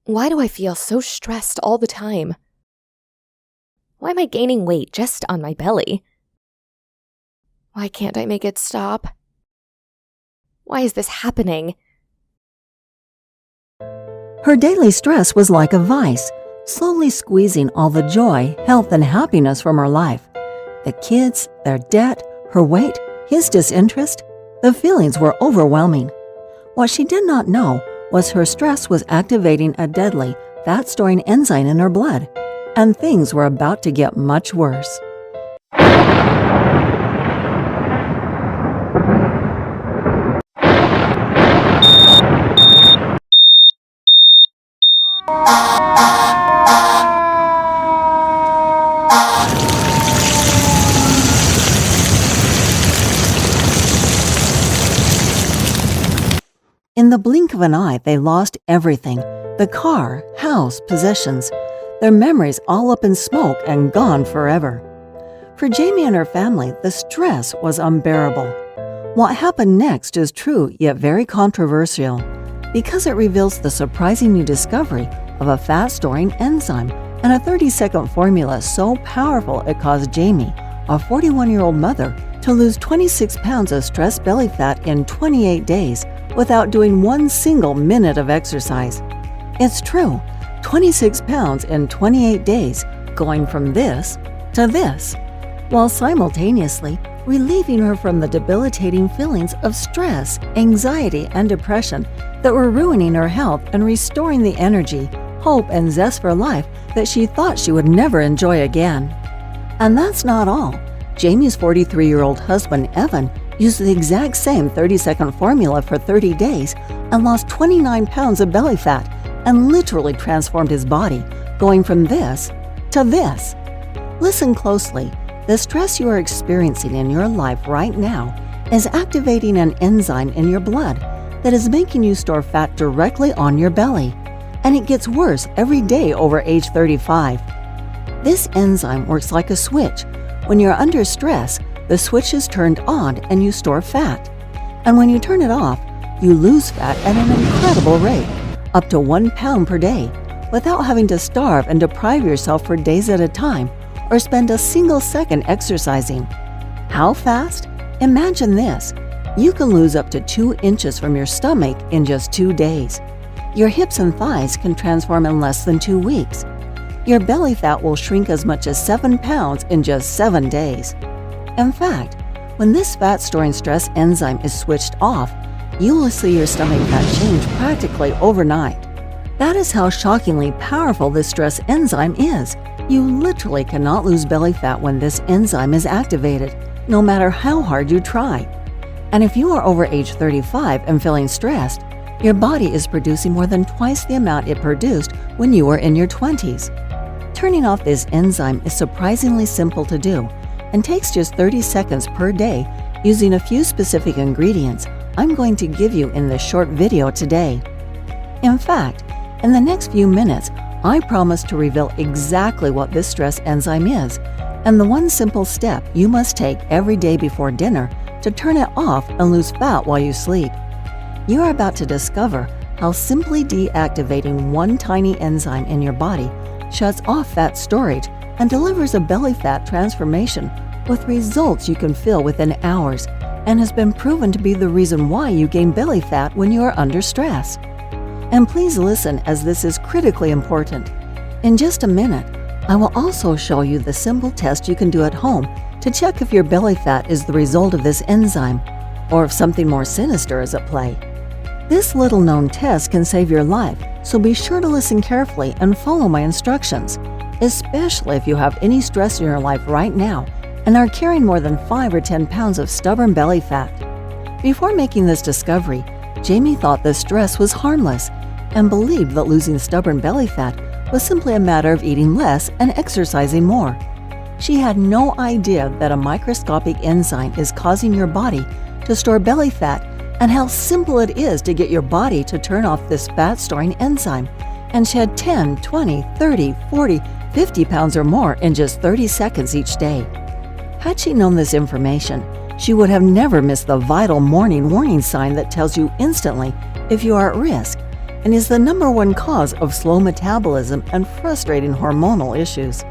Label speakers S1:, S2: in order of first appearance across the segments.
S1: Why do I feel so stressed all the time? Why am I gaining weight just on my belly? Why can't I make it stop? Why is this happening?
S2: Her daily stress was like a vice, slowly squeezing all the joy, health, and happiness from her life. The kids, their debt, her weight, his disinterest, the feelings were overwhelming. What she did not know was her stress was activating a deadly, fat-storing enzyme in her blood, and things were about to get much worse. In the blink of an eye, they lost everything: the car, house, possessions, their memories all up in smoke and gone forever. For Jamie and her family, the stress was unbearable. What happened next is true yet very controversial, because it reveals the surprising new discovery of a fat-storing enzyme and a 30-second formula so powerful it caused Jamie, a 41-year-old mother, to lose 26 pounds of stress belly fat in 28 days without doing one single minute of exercise. It's true, 26 pounds in 28 days, going from this to this, while simultaneously relieving her from the debilitating feelings of stress, anxiety, and depression that were ruining her health and restoring the energy, hope, and zest for life that she thought she would never enjoy again. And that's not all. Jamie's 43-year-old husband, Evan, used the exact same 30-second formula for 30 days and lost 29 pounds of belly fat and literally transformed his body, going from this to this. Listen closely. The stress you are experiencing in your life right now is activating an enzyme in your blood that is making you store fat directly on your belly, and it gets worse every day over age 35. This enzyme works like a switch. When you're under stress, the switch is turned on and you store fat. And when you turn it off, you lose fat at an incredible rate, up to 1 pound per day, without having to starve and deprive yourself for days at a time or spend a single second exercising. How fast? Imagine this. You can lose up to 2 inches from your stomach in just 2 days. Your hips and thighs can transform in less than 2 weeks. Your belly fat will shrink as much as 7 pounds in just 7 days. In fact, when this fat-storing stress enzyme is switched off, you will see your stomach fat change practically overnight. That is how shockingly powerful this stress enzyme is. You literally cannot lose belly fat when this enzyme is activated, no matter how hard you try. And if you are over age 35 and feeling stressed, your body is producing more than twice the amount it produced when you were in your 20s. Turning off this enzyme is surprisingly simple to do and takes just 30 seconds per day using a few specific ingredients I'm going to give you in this short video today. In fact, in the next few minutes, I promise to reveal exactly what this stress enzyme is and the one simple step you must take every day before dinner to turn it off and lose fat while you sleep. You are about to discover how simply deactivating one tiny enzyme in your body shuts off fat storage and delivers a belly fat transformation with results you can feel within hours, and has been proven to be the reason why you gain belly fat when you are under stress. And please listen, as this is critically important. In just a minute, I will also show you the simple test you can do at home to check if your belly fat is the result of this enzyme, or if something more sinister is at play. This little-known test can save your life, so be sure to listen carefully and follow my instructions, especially if you have any stress in your life right now and are carrying more than 5 or 10 pounds of stubborn belly fat. Before making this discovery, Jamie thought this stress was harmless and believed that losing stubborn belly fat was simply a matter of eating less and exercising more. She had no idea that a microscopic enzyme is causing your body to store belly fat and how simple it is to get your body to turn off this fat-storing enzyme and shed 10, 20, 30, 40, 50 pounds or more in just 30 seconds each day. Had she known this information, she would have never missed the vital morning warning sign that tells you instantly if you are at risk, and is the #1 cause of slow metabolism and frustrating hormonal issues.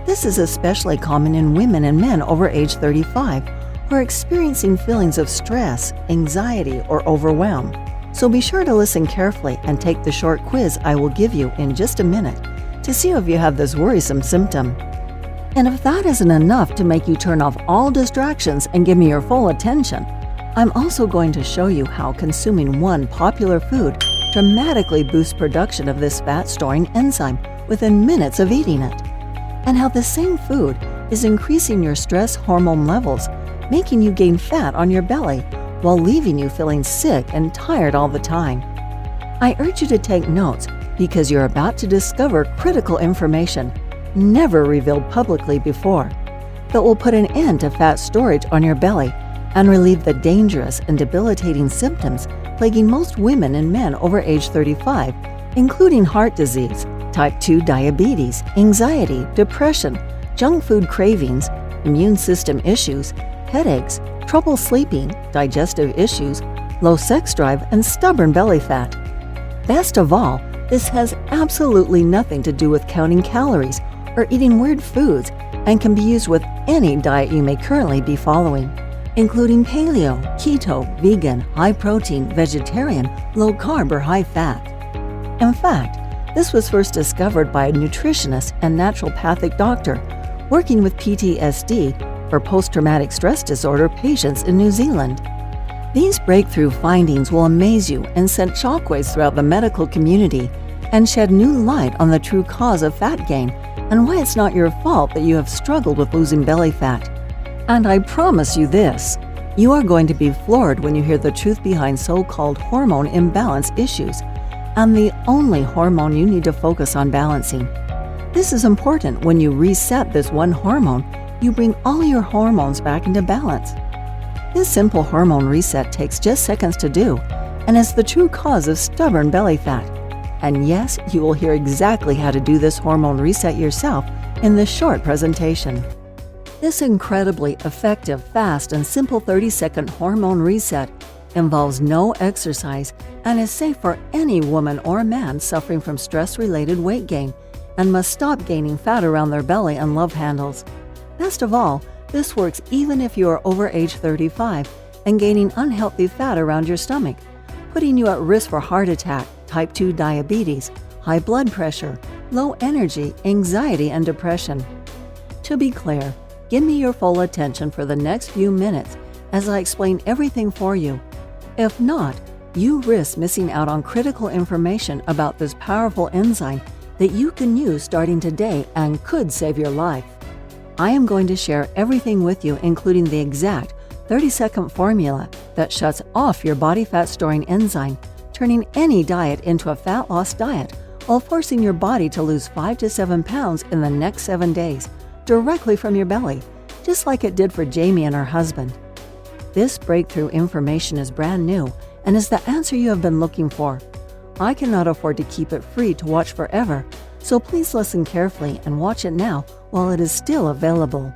S2: This is especially common in women and men over age 35 who are experiencing feelings of stress, anxiety, or overwhelm. So be sure to listen carefully and take the short quiz I will give you in just a minute to see if you have this worrisome symptom. And if that isn't enough to make you turn off all distractions and give me your full attention, I'm also going to show you how consuming one popular food dramatically boosts production of this fat-storing enzyme within minutes of eating it, and how the same food is increasing your stress hormone levels, making you gain fat on your belly while leaving you feeling sick and tired all the time. I urge you to take notes because you're about to discover critical information never revealed publicly before that will put an end to fat storage on your belly and relieve the dangerous and debilitating symptoms plaguing most women and men over age 35, including heart disease, type 2 diabetes, anxiety, depression, junk food cravings, immune system issues, headaches, trouble sleeping, digestive issues, low sex drive, and stubborn belly fat. Best of all, this has absolutely nothing to do with counting calories or eating weird foods and can be used with any diet you may currently be following, including paleo, keto, vegan, high-protein, vegetarian, low-carb, or high-fat. In fact, this was first discovered by a nutritionist and naturopathic doctor working with PTSD, or post-traumatic stress disorder, patients in New Zealand. These breakthrough findings will amaze you and send shockwaves throughout the medical community and shed new light on the true cause of fat gain and why it's not your fault that you have struggled with losing belly fat. And I promise you this, you are going to be floored when you hear the truth behind so-called hormone imbalance issues and the only hormone you need to focus on balancing. This is important. When you reset this one hormone, you bring all your hormones back into balance. This simple hormone reset takes just seconds to do and is the true cause of stubborn belly fat. And yes, you will hear exactly how to do this hormone reset yourself in this short presentation. This incredibly effective, fast, and simple 30-second hormone reset involves no exercise and is safe for any woman or man suffering from stress-related weight gain and must stop gaining fat around their belly and love handles. Best of all, this works even if you are over age 35 and gaining unhealthy fat around your stomach, putting you at risk for heart attack, type 2 diabetes, high blood pressure, low energy, anxiety, and depression. To be clear, give me your full attention for the next few minutes as I explain everything for you. If not, you risk missing out on critical information about this powerful enzyme that you can use starting today and could save your life. I am going to share everything with you, including the exact 30-second formula that shuts off your body fat-storing enzyme, turning any diet into a fat loss diet while forcing your body to lose 5 to 7 pounds in the next 7 days, directly from your belly, just like it did for Jamie and her husband. This breakthrough information is brand new and is the answer you have been looking for. I cannot afford to keep it free to watch forever, so please listen carefully and watch it now while it is still available.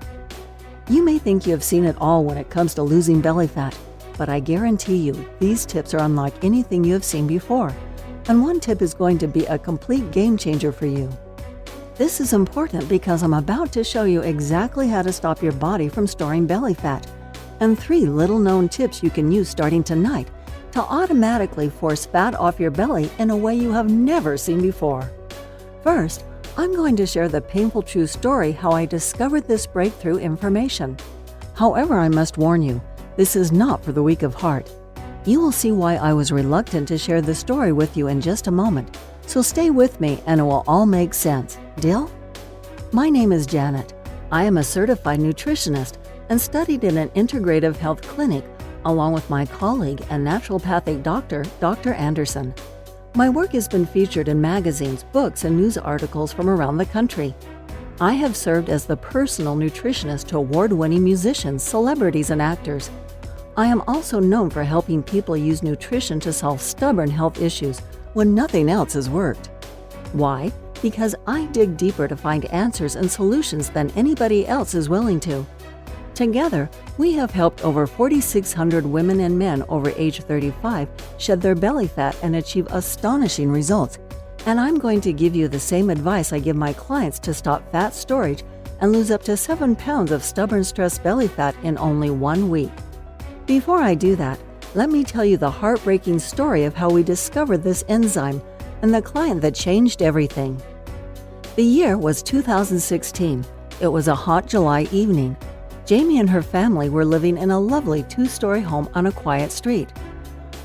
S2: You may think you have seen it all when it comes to losing belly fat, but I guarantee you these tips are unlike anything you have seen before, and one tip is going to be a complete game changer for you. This is important because I'm about to show you exactly how to stop your body from storing belly fat, and 3 little-known tips you can use starting tonight to automatically force fat off your belly in a way you have never seen before. First, I'm going to share the painful true story how I discovered this breakthrough information. However, I must warn you, this is not for the weak of heart. You will see why I was reluctant to share the story with you in just a moment, so stay with me and it will all make sense. Deal? My name is Janet. I am a certified nutritionist and studied in an integrative health clinic along with my colleague and naturopathic doctor, Dr. Anderson. My work has been featured in magazines, books, and news articles from around the country. I have served as the personal nutritionist to award-winning musicians, celebrities, and actors. I am also known for helping people use nutrition to solve stubborn health issues when nothing else has worked. Why? Because I dig deeper to find answers and solutions than anybody else is willing to. Together, we have helped over 4,600 women and men over age 35 shed their belly fat and achieve astonishing results. And I'm going to give you the same advice I give my clients to stop fat storage and lose up to 7 pounds of stubborn stress belly fat in only 1 week. Before I do that, let me tell you the heartbreaking story of how we discovered this enzyme and the client that changed everything. The year was 2016. It was a hot July evening. Jamie and her family were living in a lovely 2-story home on a quiet street.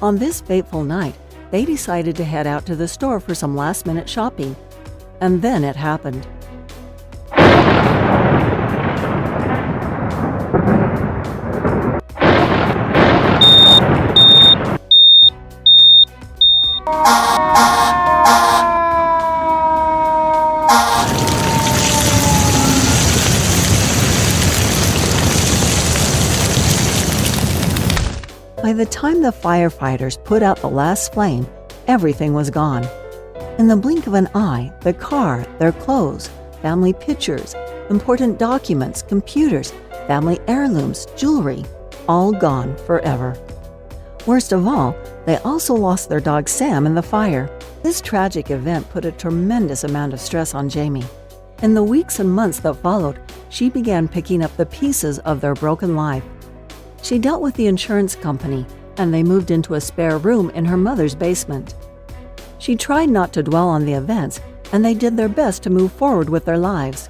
S2: On this fateful night, they decided to head out to the store for some last-minute shopping. And then it happened. By the time the firefighters put out the last flame, everything was gone. In the blink of an eye, the car, their clothes, family pictures, important documents, computers, family heirlooms, jewelry, all gone forever. Worst of all, they also lost their dog Sam in the fire. This tragic event put a tremendous amount of stress on Jamie. In the weeks and months that followed, she began picking up the pieces of their broken life. She dealt with the insurance company, and they moved into a spare room in her mother's basement. She tried not to dwell on the events, and they did their best to move forward with their lives.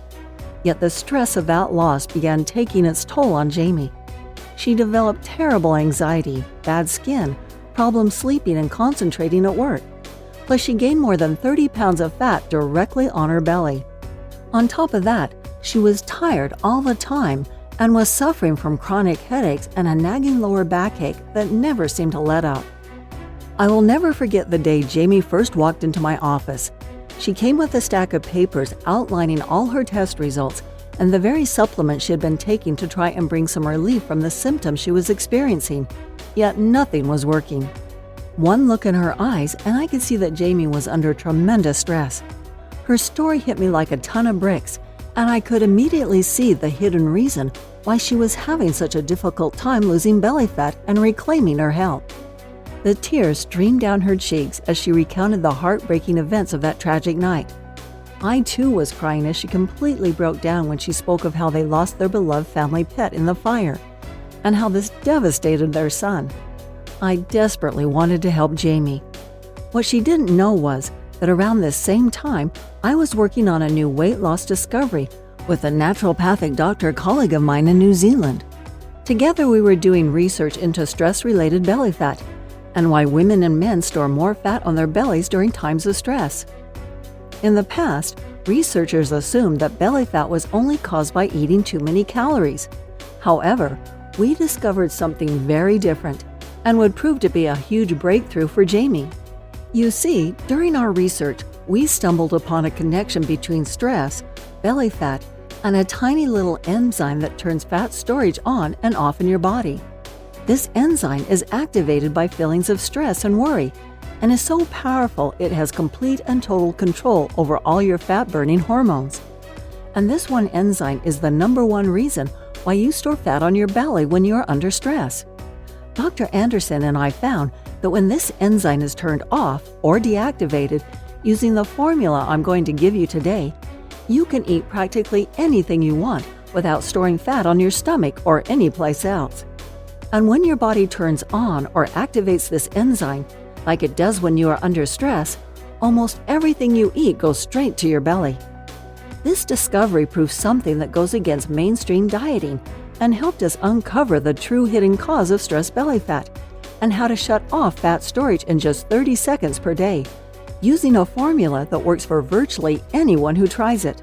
S2: Yet the stress of that loss began taking its toll on Jamie. She developed terrible anxiety, bad skin, problems sleeping and concentrating at work. Plus, she gained more than 30 pounds of fat directly on her belly. On top of that, she was tired all the time and was suffering from chronic headaches and a nagging lower backache that never seemed to let up. I will never forget the day Jamie first walked into my office. She came with a stack of papers outlining all her test results and the very supplements she had been taking to try and bring some relief from the symptoms she was experiencing, yet nothing was working. One look in her eyes and I could see that Jamie was under tremendous stress. Her story hit me like a ton of bricks, and I could immediately see the hidden reason why she was having such a difficult time losing belly fat and reclaiming her health. The tears streamed down her cheeks as she recounted the heartbreaking events of that tragic night. I too was crying as she completely broke down when she spoke of how they lost their beloved family pet in the fire, and how this devastated their son. I desperately wanted to help Jamie. What she didn't know was that around this same time, I was working on a new weight loss discovery with a naturopathic doctor colleague of mine in New Zealand. Together we were doing research into stress-related belly fat and why women and men store more fat on their bellies during times of stress. In the past, researchers assumed that belly fat was only caused by eating too many calories. However, we discovered something very different and would prove to be a huge breakthrough for Jamie. You see, during our research, we stumbled upon a connection between stress, belly fat, and a tiny little enzyme that turns fat storage on and off in your body. This enzyme is activated by feelings of stress and worry, and is so powerful it has complete and total control over all your fat-burning hormones. And this one enzyme is the #1 reason why you store fat on your belly when you are under stress. Dr. Anderson and I found that when this enzyme is turned off or deactivated using the formula I'm going to give you today, you can eat practically anything you want without storing fat on your stomach or anyplace else. And when your body turns on or activates this enzyme, like it does when you are under stress, almost everything you eat goes straight to your belly. This discovery proves something that goes against mainstream dieting and helped us uncover the true hidden cause of stress belly fat and how to shut off fat storage in just 30 seconds per day, using a formula that works for virtually anyone who tries it.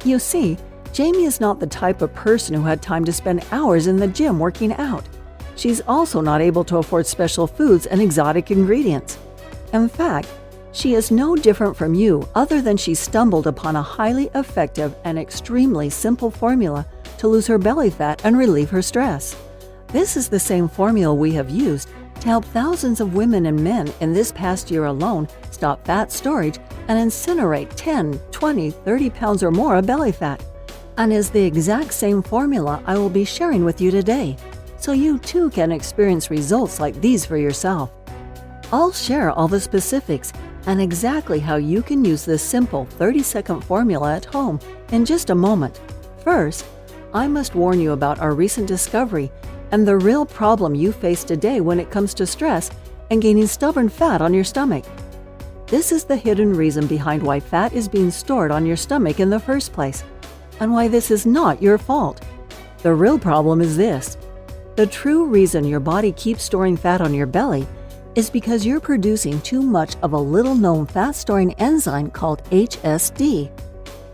S2: You see, Jamie is not the type of person who had time to spend hours in the gym working out. She's also not able to afford special foods and exotic ingredients. In fact, she is no different from you other than she stumbled upon a highly effective and extremely simple formula to lose her belly fat and relieve her stress. This is the same formula we have used to help thousands of women and men in this past year alone stop fat storage and incinerate 10, 20, 30 pounds or more of belly fat. and is the exact same formula I will be sharing with you today, so you too can experience results like these for yourself. I'll share all the specifics and exactly how you can use this simple 30-second formula at home in just a moment. First, I must warn you about our recent discovery and the real problem you face today when it comes to stress and gaining stubborn fat on your stomach. This is the hidden reason behind why fat is being stored on your stomach in the first place, and why this is not your fault. The real problem is this. The true reason your body keeps storing fat on your belly is because you're producing too much of a little-known fat-storing enzyme called HSD.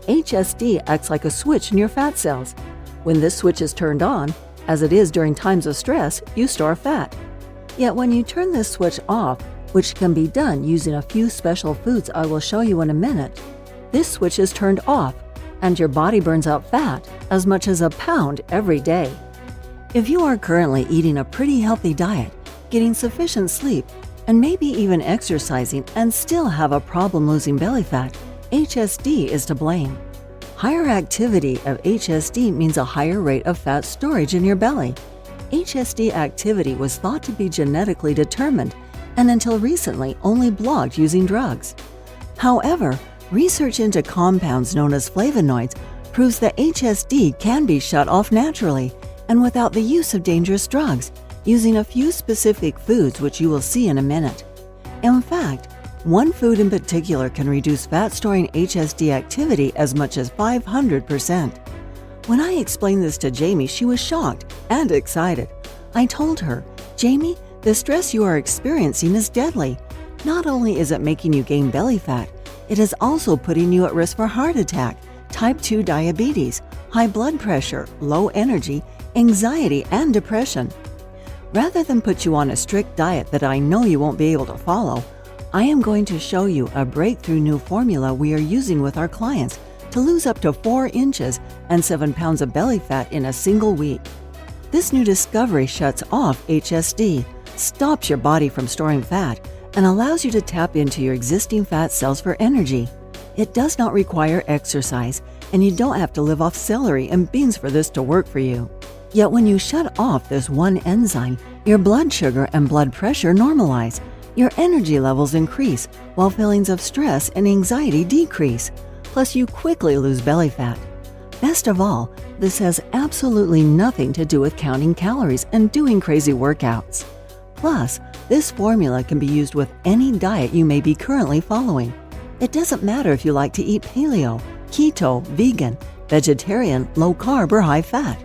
S2: HSD acts like a switch in your fat cells. When this switch is turned on, as it is during times of stress, you store fat. Yet when you turn this switch off, which can be done using a few special foods I will show you in a minute, this switch is turned off and your body burns out fat as much as a pound every day. If you are currently eating a pretty healthy diet, getting sufficient sleep, and maybe even exercising and still have a problem losing belly fat, HSD is to blame. Higher activity of HSD means a higher rate of fat storage in your belly. HSD activity was thought to be genetically determined and until recently only blocked using drugs. However, research into compounds known as flavonoids proves that HSD can be shut off naturally and without the use of dangerous drugs, using a few specific foods which you will see in a minute. In fact, one food in particular can reduce fat-storing HSD activity as much as 500%. When I explained this to Jamie, she was shocked and excited. I told her, "Jamie, the stress you are experiencing is deadly. Not only is it making you gain belly fat, it is also putting you at risk for heart attack, type 2 diabetes, high blood pressure, low energy, anxiety, and depression. Rather than put you on a strict diet that I know you won't be able to follow, I am going to show you a breakthrough new formula we are using with our clients to lose up to 4 inches and 7 pounds of belly fat in a single week. This new discovery shuts off HSD, stops your body from storing fat, and allows you to tap into your existing fat cells for energy. It does not require exercise, and you don't have to live off celery and beans for this to work for you. Yet when you shut off this one enzyme, your blood sugar and blood pressure normalize, your energy levels increase, while feelings of stress and anxiety decrease. Plus, you quickly lose belly fat. Best of all, this has absolutely nothing to do with counting calories and doing crazy workouts. Plus, this formula can be used with any diet you may be currently following. It doesn't matter if you like to eat paleo, keto, vegan, vegetarian, low carb, or high fat.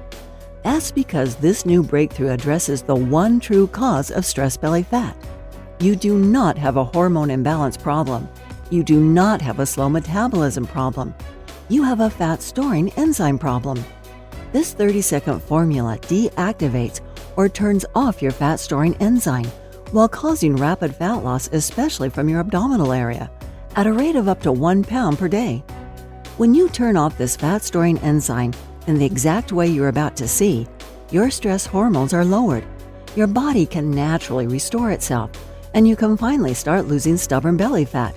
S2: That's because this new breakthrough addresses the one true cause of stress belly fat. You do not have a hormone imbalance problem. You do not have a slow metabolism problem. You have a fat-storing enzyme problem. This 30-second formula deactivates or turns off your fat-storing enzyme while causing rapid fat loss, especially from your abdominal area, at a rate of up to 1 pound per day. When you turn off this fat-storing enzyme in the exact way you're about to see, your stress hormones are lowered. Your body can naturally restore itself, and you can finally start losing stubborn belly fat.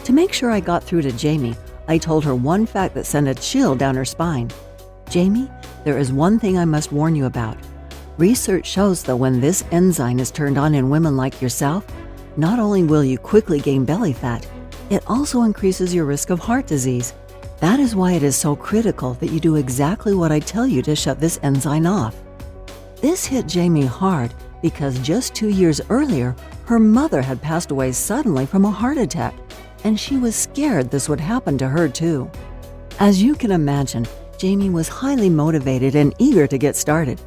S2: To make sure I got through to Jamie, I told her one fact that sent a chill down her spine. "Jamie, there is one thing I must warn you about. Research shows that when this enzyme is turned on in women like yourself, not only will you quickly gain belly fat, it also increases your risk of heart disease. That is why it is so critical that you do exactly what I tell you to shut this enzyme off." This hit Jamie hard because just 2 years earlier, her mother had passed away suddenly from a heart attack, and she was scared this would happen to her too. As you can imagine, Jamie was highly motivated and eager to get started.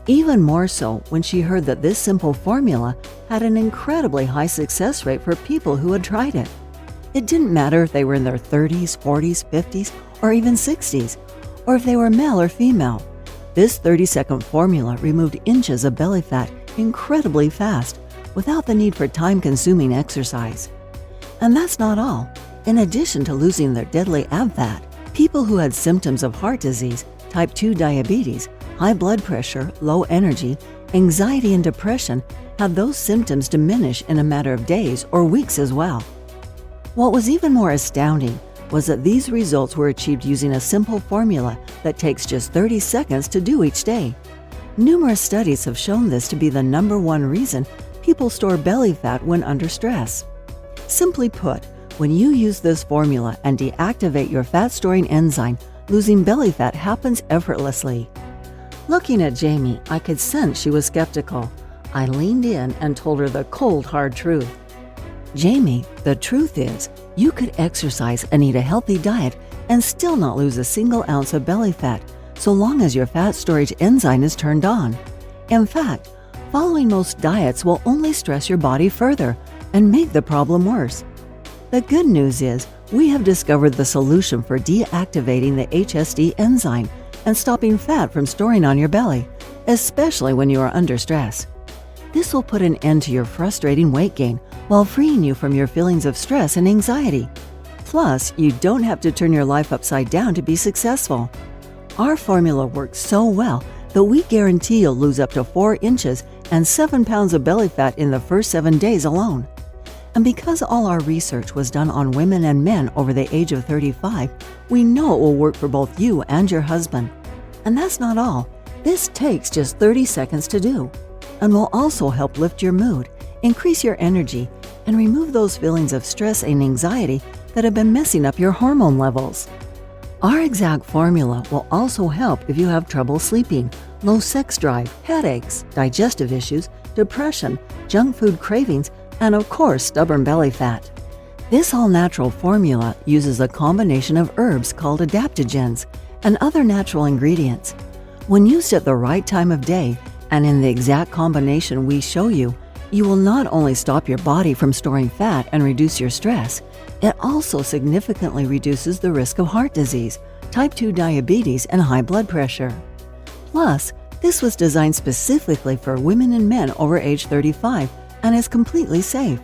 S2: Even more so when she heard that this simple formula had an incredibly high success rate for people who had tried it. It didn't matter if they were in their 30s, 40s, 50s, or even 60s, or if they were male or female. This 30-second formula removed inches of belly fat incredibly fast, without the need for time-consuming exercise. And that's not all. In addition to losing their deadly ab fat, people who had symptoms of heart disease, type 2 diabetes, high blood pressure, low energy, anxiety, and depression had those symptoms diminish in a matter of days or weeks as well. What was even more astounding was that these results were achieved using a simple formula that takes just 30 seconds to do each day. Numerous studies have shown this to be the #1 reason people store belly fat when under stress. Simply put, when you use this formula and deactivate your fat-storing enzyme, losing belly fat happens effortlessly. Looking at Jamie, I could sense she was skeptical. I leaned in and told her the cold, hard truth. Jamie, the truth is, you could exercise and eat a healthy diet and still not lose a single ounce of belly fat, so long as your fat storage enzyme is turned on. In fact, following most diets will only stress your body further and make the problem worse. The good news is, we have discovered the solution for deactivating the HSD enzyme and stopping fat from storing on your belly, especially when you are under stress. This will put an end to your frustrating weight gain while freeing you from your feelings of stress and anxiety. Plus, you don't have to turn your life upside down to be successful. Our formula works so well that we guarantee you'll lose up to 4 inches and 7 pounds of belly fat in the first 7 days alone. And because all our research was done on women and men over the age of 35, we know it will work for both you and your husband. And that's not all. This takes just 30 seconds to do, and will also help lift your mood, increase your energy, and remove those feelings of stress and anxiety that have been messing up your hormone levels. Our exact formula will also help if you have trouble sleeping, low sex drive, headaches, digestive issues, depression, junk food cravings, and of course, stubborn belly fat. This all-natural formula uses a combination of herbs called adaptogens and other natural ingredients. When used at the right time of day and in the exact combination we show you, you will not only stop your body from storing fat and reduce your stress, it also significantly reduces the risk of heart disease, type 2 diabetes, and high blood pressure. Plus, this was designed specifically for women and men over age 35 and is completely safe.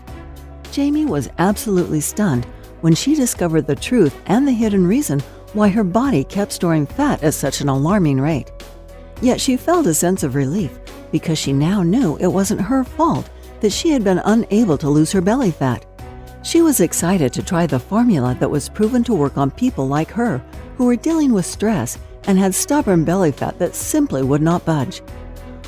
S2: Jamie was absolutely stunned when she discovered the truth and the hidden reason why her body kept storing fat at such an alarming rate. Yet she felt a sense of relief because she now knew it wasn't her fault that she had been unable to lose her belly fat. She was excited to try the formula that was proven to work on people like her who were dealing with stress and had stubborn belly fat that simply would not budge.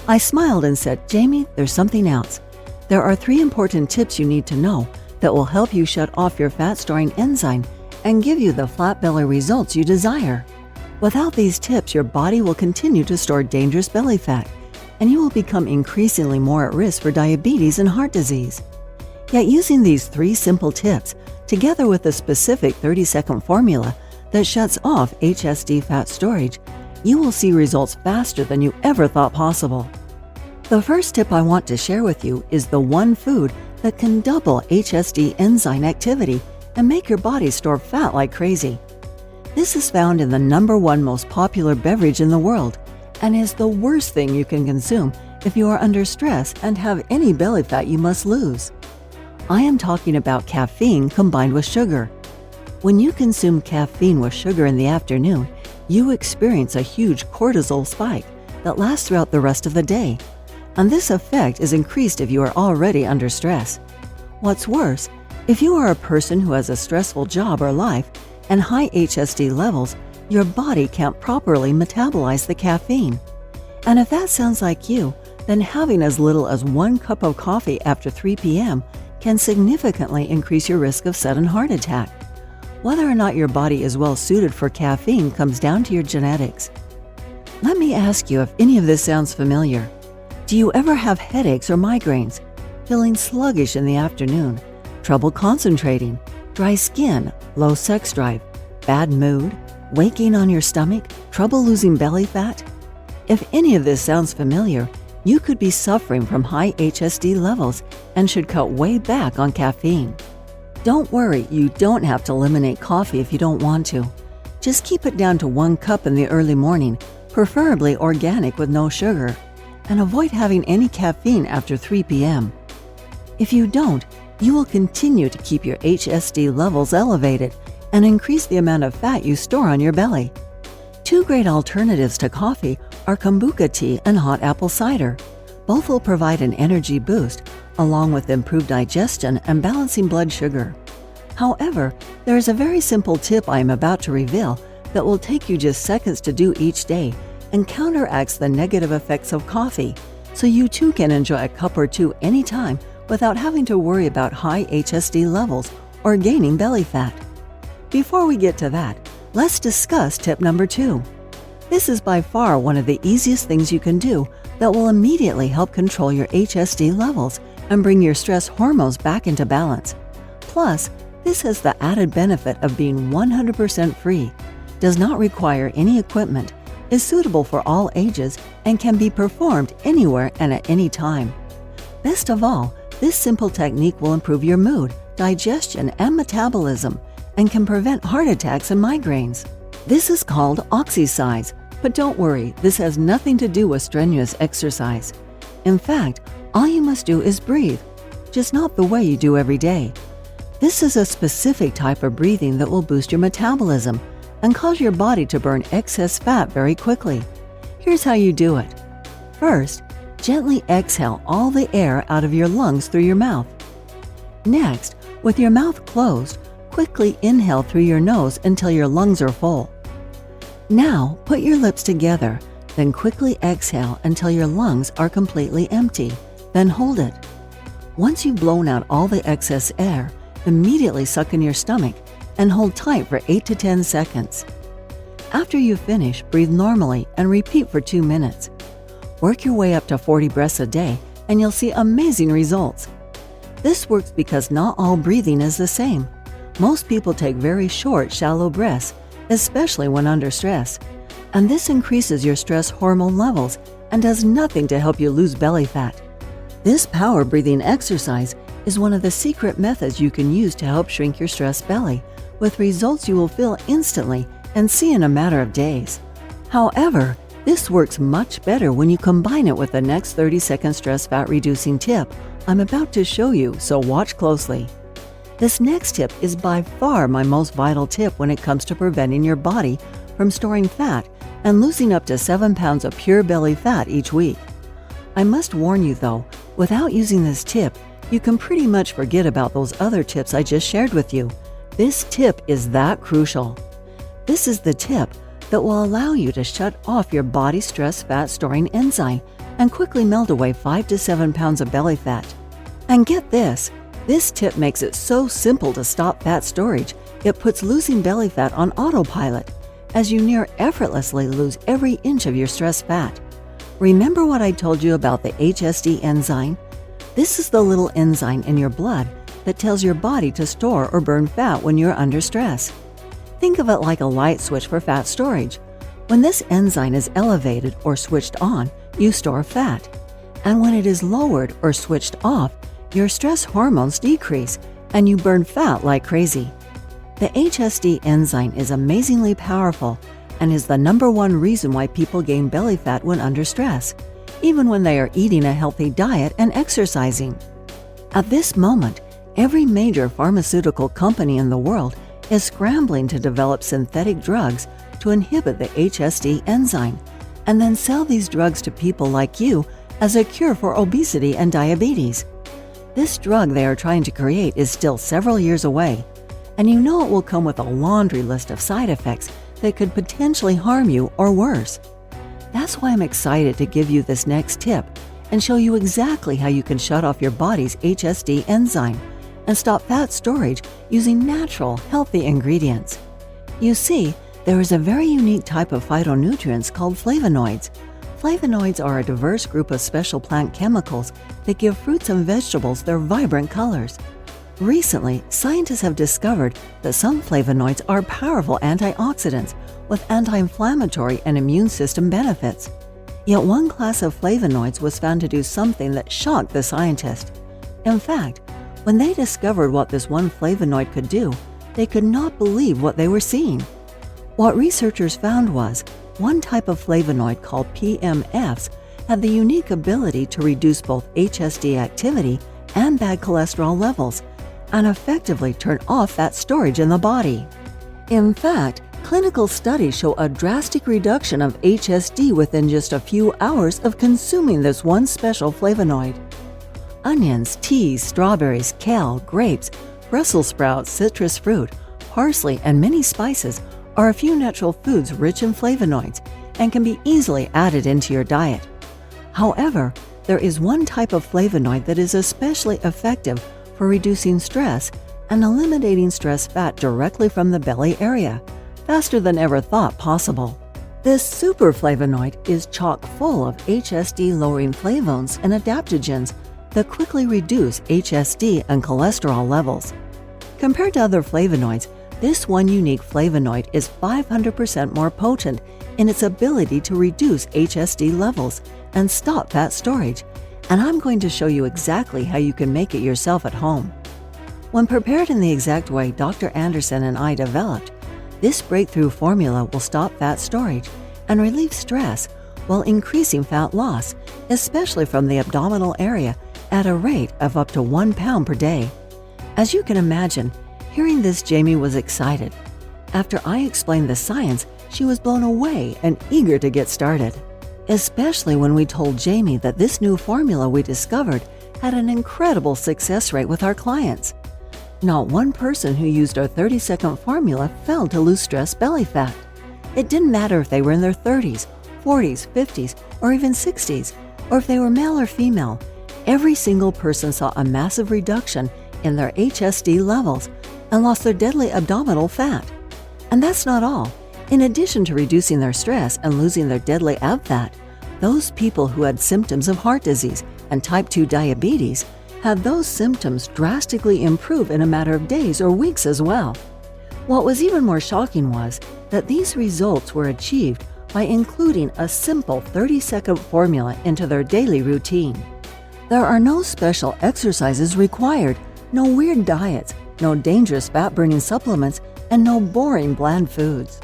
S2: I smiled and said, "Jamie, there's something else. There are 3 important tips you need to know that will help you shut off your fat-storing enzyme and give you the flat belly results you desire. Without these tips, your body will continue to store dangerous belly fat, and you will become increasingly more at risk for diabetes and heart disease." Yet using these 3 simple tips, together with a specific 30-second formula that shuts off HSD fat storage, you will see results faster than you ever thought possible. The first tip I want to share with you is the one food that can double HSD enzyme activity and make your body store fat like crazy. This is found in the #1 most popular beverage in the world and is the worst thing you can consume if you are under stress and have any belly fat you must lose. I am talking about caffeine combined with sugar. When you consume caffeine with sugar in the afternoon, you experience a huge cortisol spike that lasts throughout the rest of the day. And this effect is increased if you are already under stress. What's worse, if you are a person who has a stressful job or life and high HSD levels, your body can't properly metabolize the caffeine. And if that sounds like you, then having as little as 1 cup of coffee after 3 p.m. can significantly increase your risk of sudden heart attack. Whether or not your body is well suited for caffeine comes down to your genetics. Let me ask you if any of this sounds familiar. Do you ever have headaches or migraines, feeling sluggish in the afternoon, trouble concentrating, dry skin, low sex drive, bad mood, weight gain on your stomach, trouble losing belly fat? If any of this sounds familiar, you could be suffering from high HSD levels and should cut way back on caffeine. Don't worry, you don't have to eliminate coffee if you don't want to. Just keep it down to 1 cup in the early morning, preferably organic with no sugar, and avoid having any caffeine after 3 p.m. If you don't, you will continue to keep your HSD levels elevated and increase the amount of fat you store on your belly. 2 great alternatives to coffee are kombucha tea and hot apple cider. Both will provide an energy boost, along with improved digestion and balancing blood sugar. However, there is a very simple tip I am about to reveal that will take you just seconds to do each day and counteracts the negative effects of coffee, so you too can enjoy a cup or two anytime without having to worry about high HSD levels or gaining belly fat. Before we get to that, let's discuss tip number 2. This is by far one of the easiest things you can do that will immediately help control your HSD levels and bring your stress hormones back into balance. Plus, this has the added benefit of being 100% free, does not require any equipment, is suitable for all ages, and can be performed anywhere and at any time. Best of all, this simple technique will improve your mood, digestion, and metabolism, and can prevent heart attacks and migraines. This is called oxysize, but don't worry, this has nothing to do with strenuous exercise. In fact, all you must do is breathe, just not the way you do every day. This is a specific type of breathing that will boost your metabolism and cause your body to burn excess fat very quickly. Here's how you do it. First, gently exhale all the air out of your lungs through your mouth. Next, with your mouth closed, quickly inhale through your nose until your lungs are full. Now, put your lips together, then quickly exhale until your lungs are completely empty, then hold it. Once you've blown out all the excess air, immediately suck in your stomach and hold tight for 8 to 10 seconds. After you finish, breathe normally and repeat for 2 minutes. Work your way up to 40 breaths a day and you'll see amazing results. This works because not all breathing is the same. Most people take very short, shallow breaths, especially when under stress, and this increases your stress hormone levels and does nothing to help you lose belly fat. This power breathing exercise is one of the secret methods you can use to help shrink your stress belly, with results you will feel instantly and see in a matter of days. However, this works much better when you combine it with the next 30-second stress fat reducing tip I'm about to show you, so watch closely. This next tip is by far my most vital tip when it comes to preventing your body from storing fat and losing up to 7 pounds of pure belly fat each week. I must warn you though, without using this tip, you can pretty much forget about those other tips I just shared with you. This tip is that crucial. This is the tip that will allow you to shut off your body's stress fat storing enzyme and quickly melt away 5 to 7 pounds of belly fat. And get this tip makes it so simple to stop fat storage, it puts losing belly fat on autopilot, as you near effortlessly lose every inch of your stress fat. Remember what I told you about the HSD enzyme? This is the little enzyme in your blood that tells your body to store or burn fat when you're under stress. Think of it like a light switch for fat storage. When this enzyme is elevated or switched on, you store fat. And when it is lowered or switched off, your stress hormones decrease and you burn fat like crazy. The HSD enzyme is amazingly powerful and is the #1 reason why people gain belly fat when under stress, even when they are eating a healthy diet and exercising. At this moment, every major pharmaceutical company in the world is scrambling to develop synthetic drugs to inhibit the HSD enzyme and then sell these drugs to people like you as a cure for obesity and diabetes. This drug they are trying to create is still several years away, and you know it will come with a laundry list of side effects that could potentially harm you or worse. That's why I'm excited to give you this next tip and show you exactly how you can shut off your body's HSD enzyme and stop fat storage using natural, healthy ingredients. You see, there is a very unique type of phytonutrients called flavonoids. Flavonoids are a diverse group of special plant chemicals that give fruits and vegetables their vibrant colors. Recently, scientists have discovered that some flavonoids are powerful antioxidants with anti-inflammatory and immune system benefits. Yet one class of flavonoids was found to do something that shocked the scientists. In fact, when they discovered what this one flavonoid could do, they could not believe what they were seeing. What researchers found was, one type of flavonoid called PMFs had the unique ability to reduce both HSD activity and bad cholesterol levels, and effectively turn off fat storage in the body. In fact, clinical studies show a drastic reduction of HSD within just a few hours of consuming this one special flavonoid. Onions, teas, strawberries, kale, grapes, Brussels sprouts, citrus fruit, parsley, and many spices are a few natural foods rich in flavonoids and can be easily added into your diet. However, there is one type of flavonoid that is especially effective for reducing stress and eliminating stress fat directly from the belly area, faster than ever thought possible. This super flavonoid is chock full of HSD-lowering flavones and adaptogens that quickly reduce HSD and cholesterol levels. Compared to other flavonoids, this one unique flavonoid is 500% more potent in its ability to reduce HSD levels and stop fat storage, and I'm going to show you exactly how you can make it yourself at home. When prepared in the exact way Dr. Anderson and I developed, this breakthrough formula will stop fat storage and relieve stress while increasing fat loss, especially from the abdominal area, at a rate of up to 1 pound per day. As you can imagine, hearing this, Jamie was excited. After I explained the science, she was blown away and eager to get started, especially when we told Jamie that this new formula we discovered had an incredible success rate with our clients. Not one person who used our 30-second formula failed to lose stress belly fat. It didn't matter if they were in their 30s, 40s, 50s, or even 60s, or if they were male or female. Every single person saw a massive reduction in their HSD levels and lost their deadly abdominal fat. And that's not all. In addition to reducing their stress and losing their deadly ab fat, those people who had symptoms of heart disease and type 2 diabetes had those symptoms drastically improve in a matter of days or weeks as well. What was even more shocking was that these results were achieved by including a simple 30-second formula into their daily routine. There are no special exercises required, no weird diets, no dangerous fat-burning supplements, and no boring bland foods.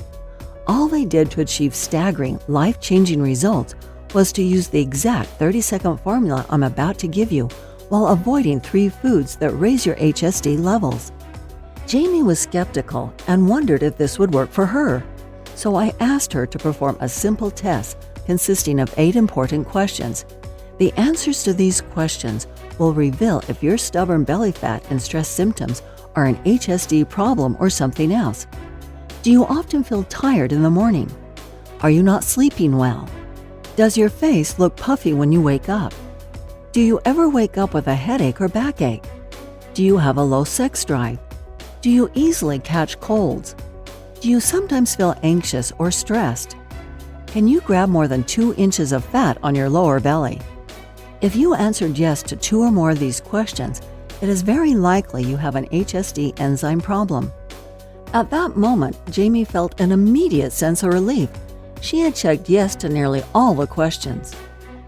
S2: All they did to achieve staggering, life-changing results was to use the exact 30-second formula I'm about to give you while avoiding 3 foods that raise your HSD levels. Jamie was skeptical and wondered if this would work for her. So I asked her to perform a simple test consisting of 8 important questions. The answers to these questions will reveal if your stubborn belly fat and stress symptoms are an HSD problem or something else. Do you often feel tired in the morning? Are you not sleeping well? Does your face look puffy when you wake up? Do you ever wake up with a headache or backache? Do you have a low sex drive? Do you easily catch colds? Do you sometimes feel anxious or stressed? Can you grab more than 2 inches of fat on your lower belly? If you answered yes to 2 or more of these questions, it is very likely you have an HSD enzyme problem. At that moment, Jamie felt an immediate sense of relief. She had checked yes to nearly all the questions.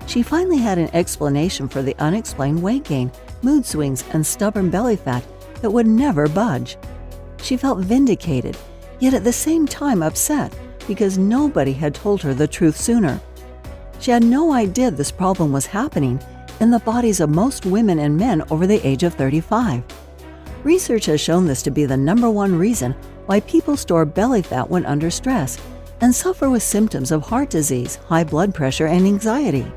S2: She finally had an explanation for the unexplained weight gain, mood swings, and stubborn belly fat that would never budge. She felt vindicated, yet at the same time upset because nobody had told her the truth sooner. She had no idea this problem was happening in the bodies of most women and men over the age of 35. Research has shown this to be the #1 reason why people store belly fat when under stress and suffer with symptoms of heart disease, high blood pressure, and anxiety.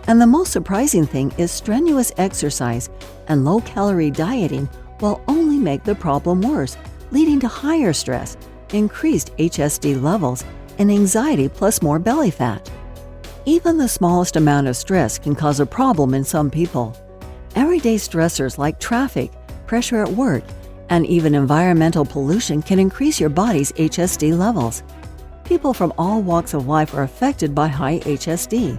S2: And the most surprising thing is strenuous exercise and low-calorie dieting will only make the problem worse, leading to higher stress, increased HSD levels, and anxiety plus more belly fat. Even the smallest amount of stress can cause a problem in some people. Everyday stressors like traffic, pressure at work, and even environmental pollution can increase your body's HSD levels. People from all walks of life are affected by high HSD.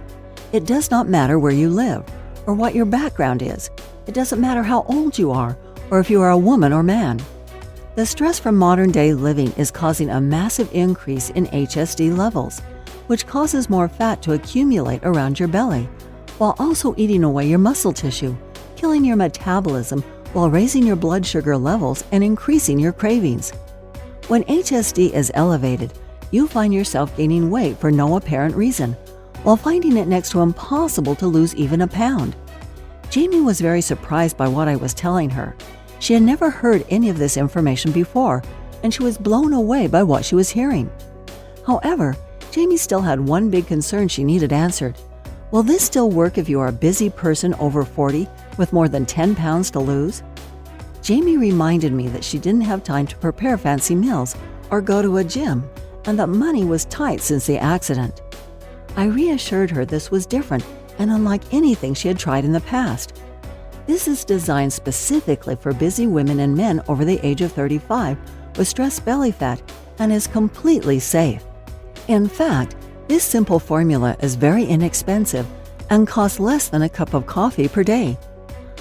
S2: It does not matter where you live or what your background is. It doesn't matter how old you are or if you are a woman or man. The stress from modern-day living is causing a massive increase in HSD levels, which causes more fat to accumulate around your belly, while also eating away your muscle tissue, killing your metabolism while raising your blood sugar levels and increasing your cravings. When HSD is elevated, you find yourself gaining weight for no apparent reason, while finding it next to impossible to lose even a pound. Jamie was very surprised by what I was telling her. She had never heard any of this information before, and she was blown away by what she was hearing. However, Jamie still had one big concern she needed answered. Will this still work if you are a busy person over 40 with more than 10 pounds to lose? Jamie reminded me that she didn't have time to prepare fancy meals or go to a gym, and that money was tight since the accident. I reassured her this was different and unlike anything she had tried in the past. This is designed specifically for busy women and men over the age of 35 with stress belly fat and is completely safe. In fact, this simple formula is very inexpensive and costs less than a cup of coffee per day.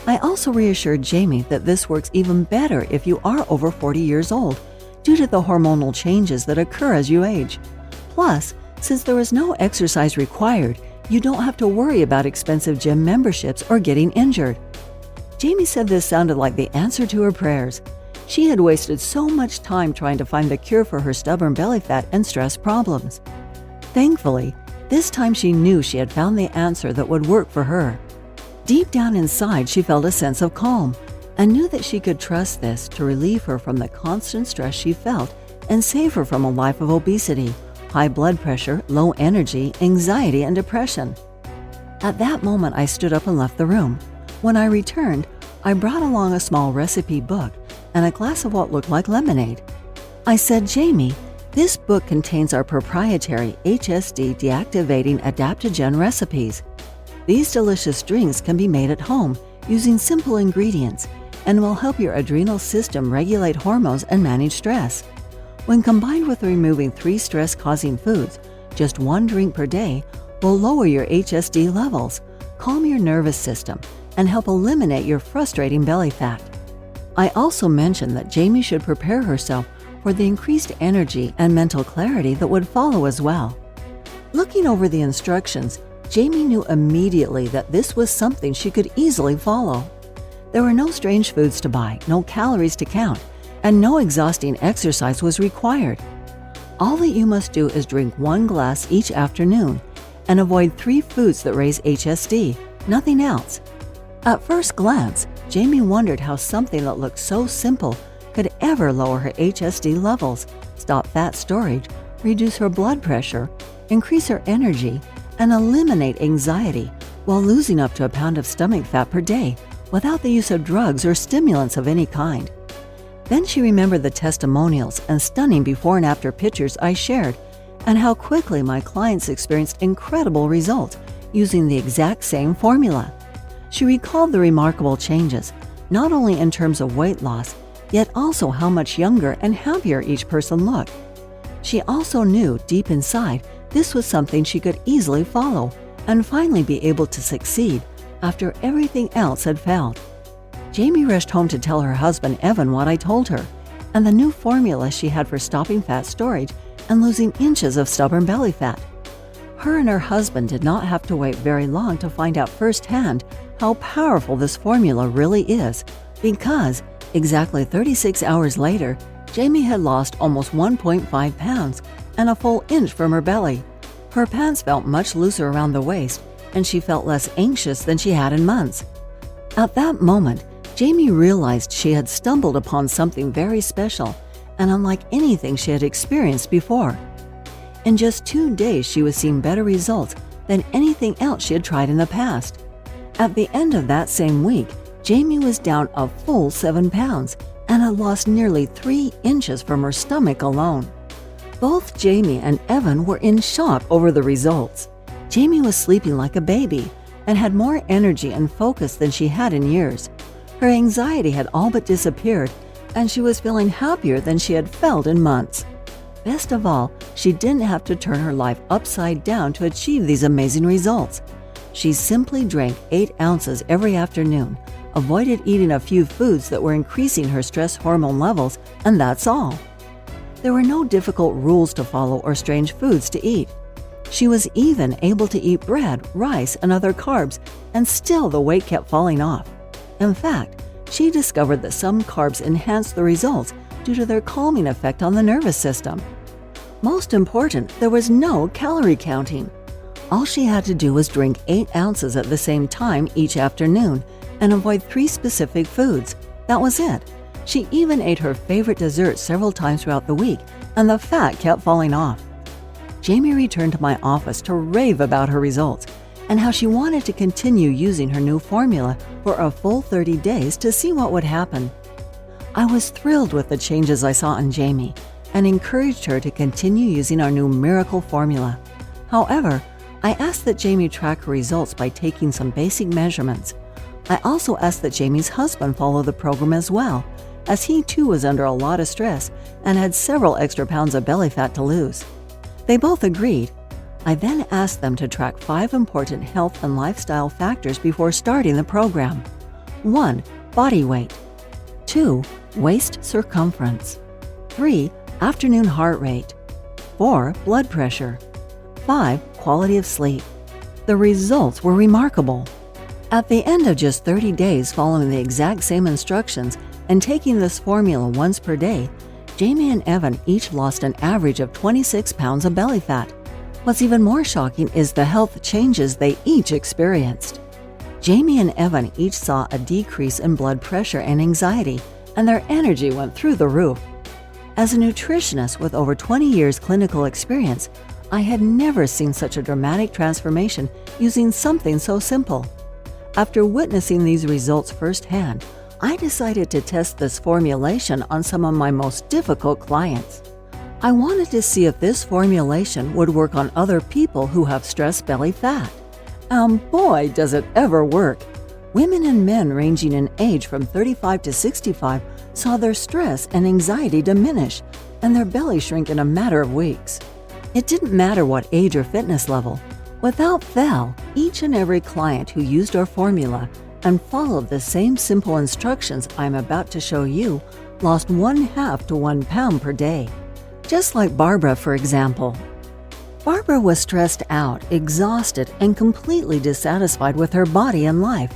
S2: I also reassured Jamie that this works even better if you are over 40 years old due to the hormonal changes that occur as you age. Plus, since there is no exercise required, you don't have to worry about expensive gym memberships or getting injured. Jamie said this sounded like the answer to her prayers. She had wasted so much time trying to find the cure for her stubborn belly fat and stress problems. Thankfully, this time she knew she had found the answer that would work for her. Deep down inside, she felt a sense of calm and knew that she could trust this to relieve her from the constant stress she felt and save her from a life of obesity, high blood pressure, low energy, anxiety, and depression. At that moment, I stood up and left the room. When I returned, I brought along a small recipe book and a glass of what looked like lemonade. I said, "Jamie, this book contains our proprietary HSD deactivating adaptogen recipes. These delicious drinks can be made at home using simple ingredients and will help your adrenal system regulate hormones and manage stress. When combined with removing 3 stress-causing foods, just 1 drink per day will lower your HSD levels, calm your nervous system, and help eliminate your frustrating belly fat." I also mentioned that Jamie should prepare herself for the increased energy and mental clarity that would follow as well. Looking over the instructions, Jamie knew immediately that this was something she could easily follow. There were no strange foods to buy, no calories to count, and no exhausting exercise was required. All that you must do is drink 1 glass each afternoon and avoid 3 foods that raise HSD, nothing else. At first glance, Jamie wondered how something that looked so simple could ever lower her HSD levels, stop fat storage, reduce her blood pressure, increase her energy, and eliminate anxiety while losing up to a pound of stomach fat per day without the use of drugs or stimulants of any kind. Then she remembered the testimonials and stunning before and after pictures I shared and how quickly my clients experienced incredible results using the exact same formula. She recalled the remarkable changes, not only in terms of weight loss, yet also how much younger and happier each person looked. She also knew deep inside this was something she could easily follow and finally be able to succeed after everything else had failed. Jamie rushed home to tell her husband Evan what I told her and the new formula she had for stopping fat storage and losing inches of stubborn belly fat. Her and her husband did not have to wait very long to find out firsthand how powerful this formula really is, because exactly 36 hours later, Jamie had lost almost 1.5 pounds and a full inch from her belly. Her pants felt much looser around the waist, and she felt less anxious than she had in months. At that moment, Jamie realized she had stumbled upon something very special and unlike anything she had experienced before. In just 2 days, she was seeing better results than anything else she had tried in the past. At the end of that same week, Jamie was down a full 7 pounds and had lost nearly 3 inches from her stomach alone. Both Jamie and Evan were in shock over the results. Jamie was sleeping like a baby and had more energy and focus than she had in years. Her anxiety had all but disappeared, and she was feeling happier than she had felt in months. Best of all, she didn't have to turn her life upside down to achieve these amazing results. She simply drank 8 ounces every afternoon, avoided eating a few foods that were increasing her stress hormone levels, and that's all. There were no difficult rules to follow or strange foods to eat. She was even able to eat bread, rice, and other carbs, and still the weight kept falling off. In fact, she discovered that some carbs enhanced the results due to their calming effect on the nervous system. Most important, there was no calorie counting. All she had to do was drink 8 ounces at the same time each afternoon and avoid 3 specific foods. That was it. She even ate her favorite dessert several times throughout the week, and the fat kept falling off. Jamie returned to my office to rave about her results and how she wanted to continue using her new formula for a full 30 days to see what would happen. I was thrilled with the changes I saw in Jamie and encouraged her to continue using our new miracle formula. However, I asked that Jamie track her results by taking some basic measurements. I also asked that Jamie's husband follow the program as well, as he too was under a lot of stress and had several extra pounds of belly fat to lose. They both agreed. I then asked them to track 5 important health and lifestyle factors before starting the program. 1. Body weight. 2. Waist circumference. 3. Afternoon heart rate. 4. Blood pressure. 5. Quality of sleep. The results were remarkable. At the end of just 30 days following the exact same instructions and taking this formula once per day, Jamie and Evan each lost an average of 26 pounds of belly fat. What's even more shocking is the health changes they each experienced. Jamie and Evan each saw a decrease in blood pressure and anxiety, and their energy went through the roof. As a nutritionist with over 20 years clinical experience, I had never seen such a dramatic transformation using something so simple. After witnessing these results firsthand, I decided to test this formulation on some of my most difficult clients. I wanted to see if this formulation would work on other people who have stress belly fat. And boy, does it ever work! Women and men ranging in age from 35 to 65 saw their stress and anxiety diminish and their belly shrink in a matter of weeks. It didn't matter what age or fitness level. Without fail, each and every client who used our formula and followed the same simple instructions I'm about to show you lost 1/2 to 1 pound per day. Just like Barbara, for example. Barbara was stressed out, exhausted, and completely dissatisfied with her body and life.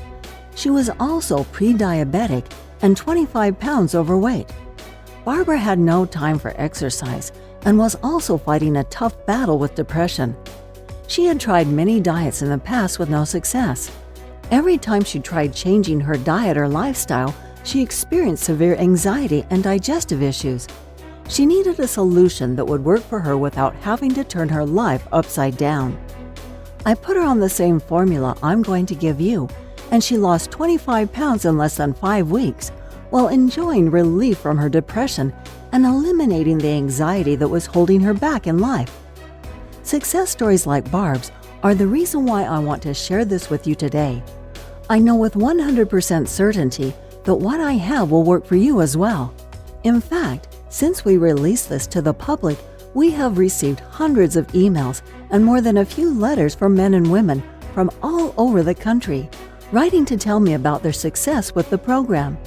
S2: She was also pre-diabetic and 25 pounds overweight. Barbara had no time for exercise and was also fighting a tough battle with depression. She had tried many diets in the past with no success. Every time she tried changing her diet or lifestyle, she experienced severe anxiety and digestive issues. She needed a solution that would work for her without having to turn her life upside down. I put her on the same formula I'm going to give you, and she lost 25 pounds in less than 5 weeks, while enjoying relief from her depression and eliminating the anxiety that was holding her back in life. Success stories like Barb's are the reason why I want to share this with you today. I know with 100% certainty that what I have will work for you as well. In fact, since we released this to the public, we have received hundreds of emails and more than a few letters from men and women from all over the country, writing to tell me about their success with the program.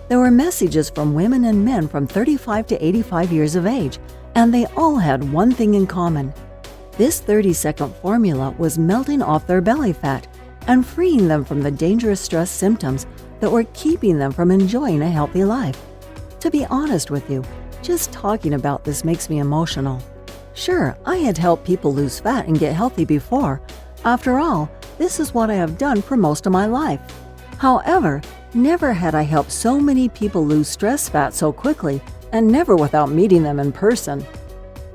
S2: There were messages from women and men from 35 to 85 years of age, and they all had one thing in common. This 30-second formula was melting off their belly fat and freeing them from the dangerous stress symptoms that were keeping them from enjoying a healthy life. To be honest with you, just talking about this makes me emotional. Sure, I had helped people lose fat and get healthy before. After all, this is what I have done for most of my life. However, never had I helped so many people lose stress fat so quickly, and never without meeting them in person.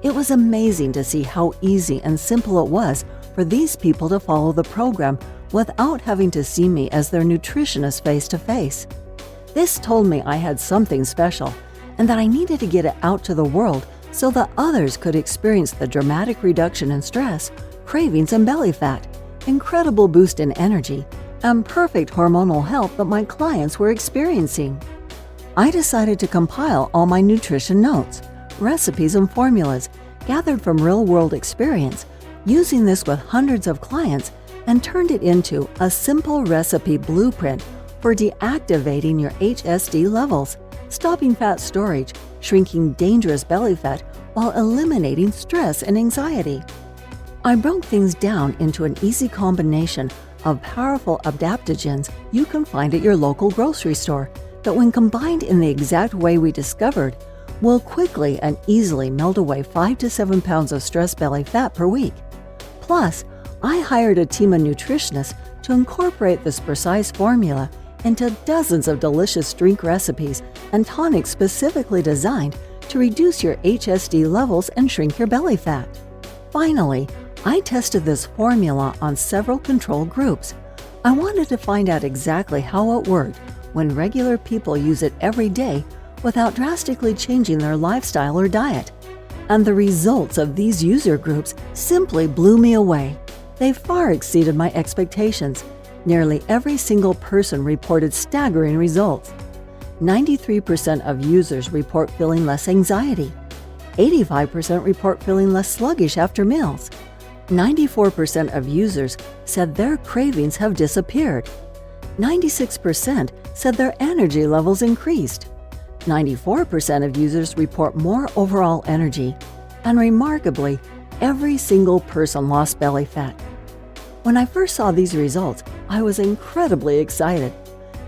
S2: It was amazing to see how easy and simple it was for these people to follow the program without having to see me as their nutritionist face to face. This told me I had something special and that I needed to get it out to the world so that others could experience the dramatic reduction in stress, cravings, and belly fat, incredible boost in energy, and perfect hormonal health that my clients were experiencing. I decided to compile all my nutrition notes, recipes, and formulas gathered from real-world experience, using this with hundreds of clients, and turned it into a simple recipe blueprint for deactivating your HSD levels, stopping fat storage, shrinking dangerous belly fat, while eliminating stress and anxiety. I broke things down into an easy combination of powerful adaptogens you can find at your local grocery store that, when combined in the exact way we discovered, will quickly and easily melt away 5 to 7 pounds of stress belly fat per week. Plus, I hired a team of nutritionists to incorporate this precise formula into dozens of delicious drink recipes and tonics specifically designed to reduce your HSD levels and shrink your belly fat. Finally, I tested this formula on several control groups. I wanted to find out exactly how it worked when regular people use it every day without drastically changing their lifestyle or diet. And the results of these user groups simply blew me away. They far exceeded my expectations. Nearly every single person reported staggering results. 93% of users report feeling less anxiety. 85% report feeling less sluggish after meals. 94% of users said their cravings have disappeared. 96% said their energy levels increased. 94% of users report more overall energy. And remarkably, every single person lost belly fat. When I first saw these results, I was incredibly excited.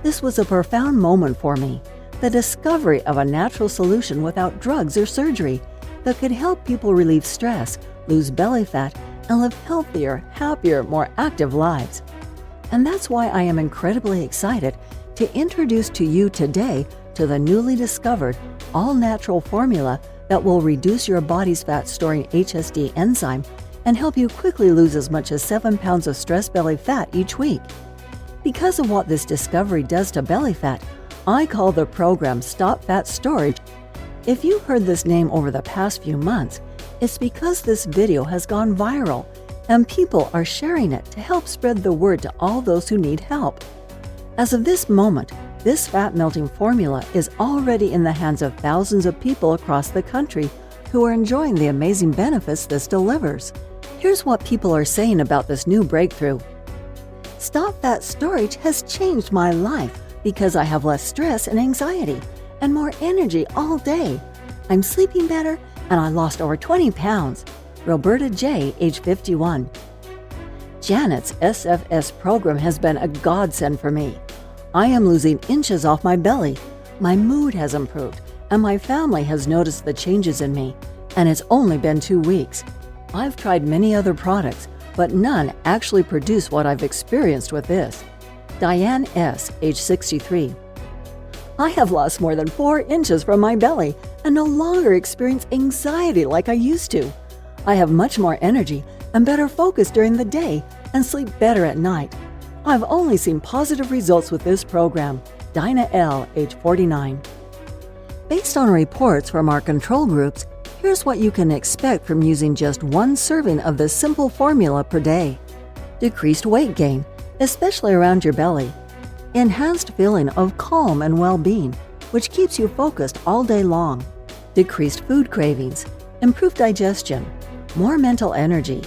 S2: This was a profound moment for me, the discovery of a natural solution without drugs or surgery that could help people relieve stress, lose belly fat, and live healthier, happier, more active lives. And that's why I am incredibly excited to introduce to you today to the newly discovered all-natural formula that will reduce your body's fat-storing HSD enzyme and help you quickly lose as much as 7 pounds of stress belly fat each week. Because of what this discovery does to belly fat, I call the program Stop Fat Storage. If you've heard this name over the past few months, it's because this video has gone viral and people are sharing it to help spread the word to all those who need help. As of this moment, this fat-melting formula is already in the hands of thousands of people across the country who are enjoying the amazing benefits this delivers. Here's what people are saying about this new breakthrough. Stop Fat Storage has changed my life because I have less stress and anxiety and more energy all day. I'm sleeping better and I lost over 20 pounds. Roberta J., age 51. Janet's SFS program has been a godsend for me. I am losing inches off my belly. My mood has improved and my family has noticed the changes in me. And it's only been 2 weeks. I've tried many other products, but none actually produce what I've experienced with this. Diane S., age 63. I have lost more than 4 inches from my belly and no longer experience anxiety like I used to. I have much more energy and better focus during the day and sleep better at night. I've only seen positive results with this program. Dinah L., age 49. Based on reports from our control groups, here's what you can expect from using just 1 serving of this simple formula per day. Decreased weight gain, especially around your belly. Enhanced feeling of calm and well-being, which keeps you focused all day long. Decreased food cravings, improved digestion, more mental energy,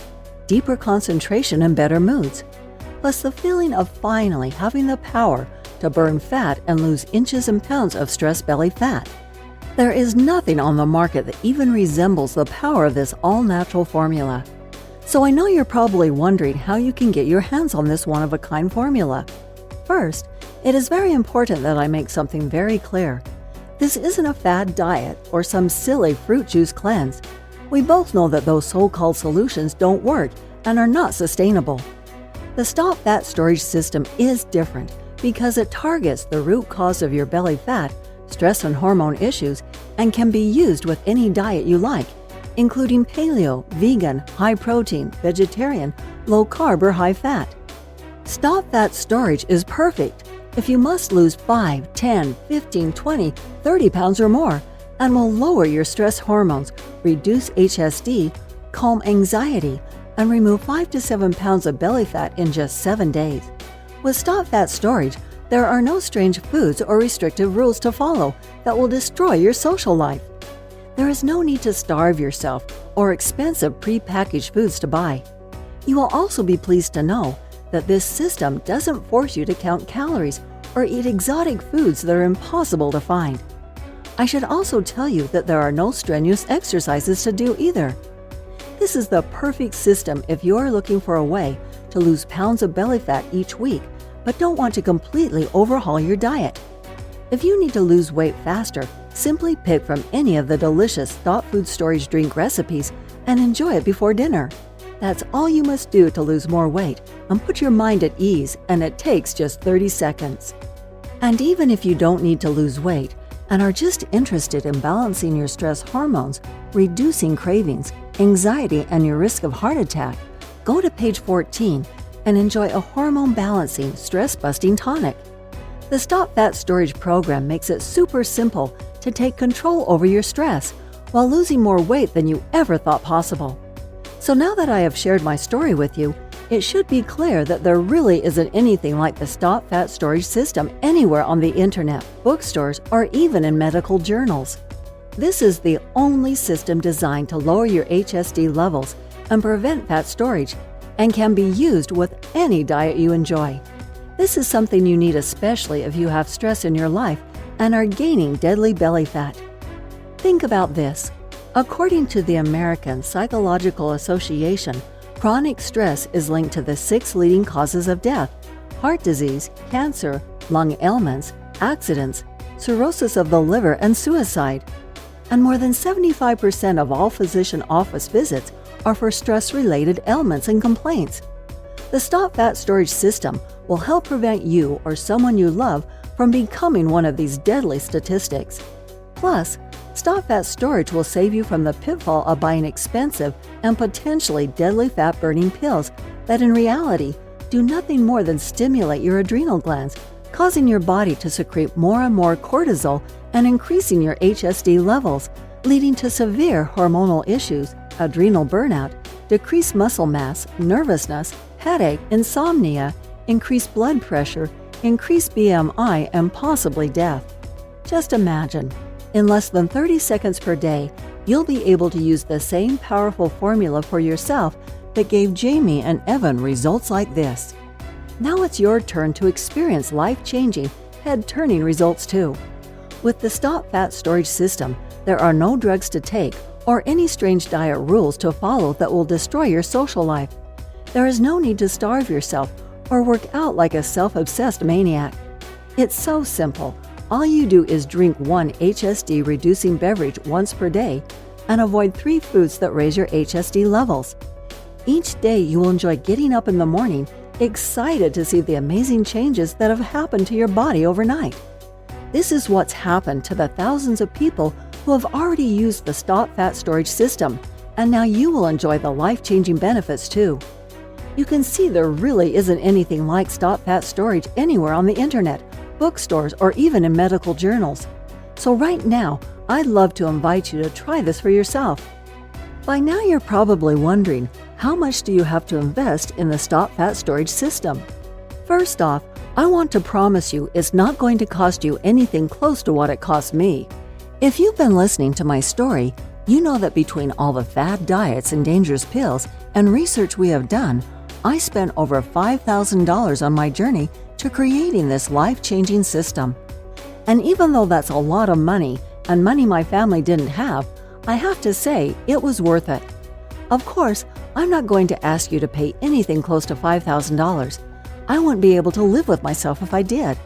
S2: deeper concentration and better moods. Plus the feeling of finally having the power to burn fat and lose inches and pounds of stress belly fat. There is nothing on the market that even resembles the power of this all-natural formula. So I know you're probably wondering how you can get your hands on this one-of-a-kind formula. First, it is very important that I make something very clear. This isn't a fad diet or some silly fruit juice cleanse. We both know that those so-called solutions don't work and are not sustainable. The Stop Fat Storage system is different because it targets the root cause of your belly fat, stress and hormone issues, and can be used with any diet you like, including paleo, vegan, high protein, vegetarian, low carb or high fat. Stop Fat Storage is perfect if you must lose 5, 10, 15, 20, 30 pounds or more and will lower your stress hormones, reduce HSD, calm anxiety, and remove 5 to 7 pounds of belly fat in just 7 days. With Stop Fat Storage, there are no strange foods or restrictive rules to follow that will destroy your social life. There is no need to starve yourself or expensive pre-packaged foods to buy. You will also be pleased to know that this system doesn't force you to count calories or eat exotic foods that are impossible to find. I should also tell you that there are no strenuous exercises to do either. This is the perfect system if you are looking for a way to lose pounds of belly fat each week but don't want to completely overhaul your diet. If you need to lose weight faster, simply pick from any of the delicious Thought Food Storage drink recipes and enjoy it before dinner. That's all you must do to lose more weight and put your mind at ease, and it takes just 30 seconds. And even if you don't need to lose weight and are just interested in balancing your stress hormones, reducing cravings, anxiety, and your risk of heart attack, go to page 14 and enjoy a hormone-balancing, stress-busting tonic. The Stop Fat Storage program makes it super simple to take control over your stress while losing more weight than you ever thought possible. So now that I have shared my story with you, it should be clear that there really isn't anything like the Staab fat storage system anywhere on the internet, bookstores, or even in medical journals. This is the only system designed to lower your HSD levels and prevent fat storage, and can be used with any diet you enjoy. This is something you need especially if you have stress in your life and are gaining deadly belly fat. Think about this. According to the American Psychological Association, chronic stress is linked to the 6 leading causes of death: heart disease, cancer, lung ailments, accidents, cirrhosis of the liver, and suicide. And more than 75% of all physician office visits are for stress-related ailments and complaints. The Staab fat storage system will help prevent you or someone you love from becoming one of these deadly statistics. Plus, Staab fat storage will save you from the pitfall of buying expensive and potentially deadly fat-burning pills that in reality do nothing more than stimulate your adrenal glands, causing your body to secrete more and more cortisol and increasing your HSD levels, leading to severe hormonal issues, adrenal burnout, decreased muscle mass, nervousness, headache, insomnia, increased blood pressure, increased BMI, and possibly death. Just imagine, in less than 30 seconds per day, you'll be able to use the same powerful formula for yourself that gave Jamie and Evan results like this. Now it's your turn to experience life-changing, head-turning results too. With the Staab fat storage system, there are no drugs to take or any strange diet rules to follow that will destroy your social life. There is no need to starve yourself or work out like a self-obsessed maniac. It's so simple. All you do is drink 1 HSD-reducing beverage once per day and avoid 3 foods that raise your HSD levels. Each day you will enjoy getting up in the morning excited to see the amazing changes that have happened to your body overnight. This is what's happened to the thousands of people who have already used the Staab fat storage system, and now you will enjoy the life-changing benefits too. You can see there really isn't anything like Staab fat storage anywhere on the internet, bookstores, or even in medical journals. So right now, I'd love to invite you to try this for yourself. By now you're probably wondering, how much do you have to invest in the Staab fat storage system? First off, I want to promise you it's not going to cost you anything close to what it cost me. If you've been listening to my story, you know that between all the fad diets and dangerous pills and research we have done, I spent over $5,000 on my journey to creating this life-changing system. And even though that's a lot of money and money my family didn't have, I have to say it was worth it. Of course, I'm not going to ask you to pay anything close to $5,000. I wouldn't be able to live with myself if I did.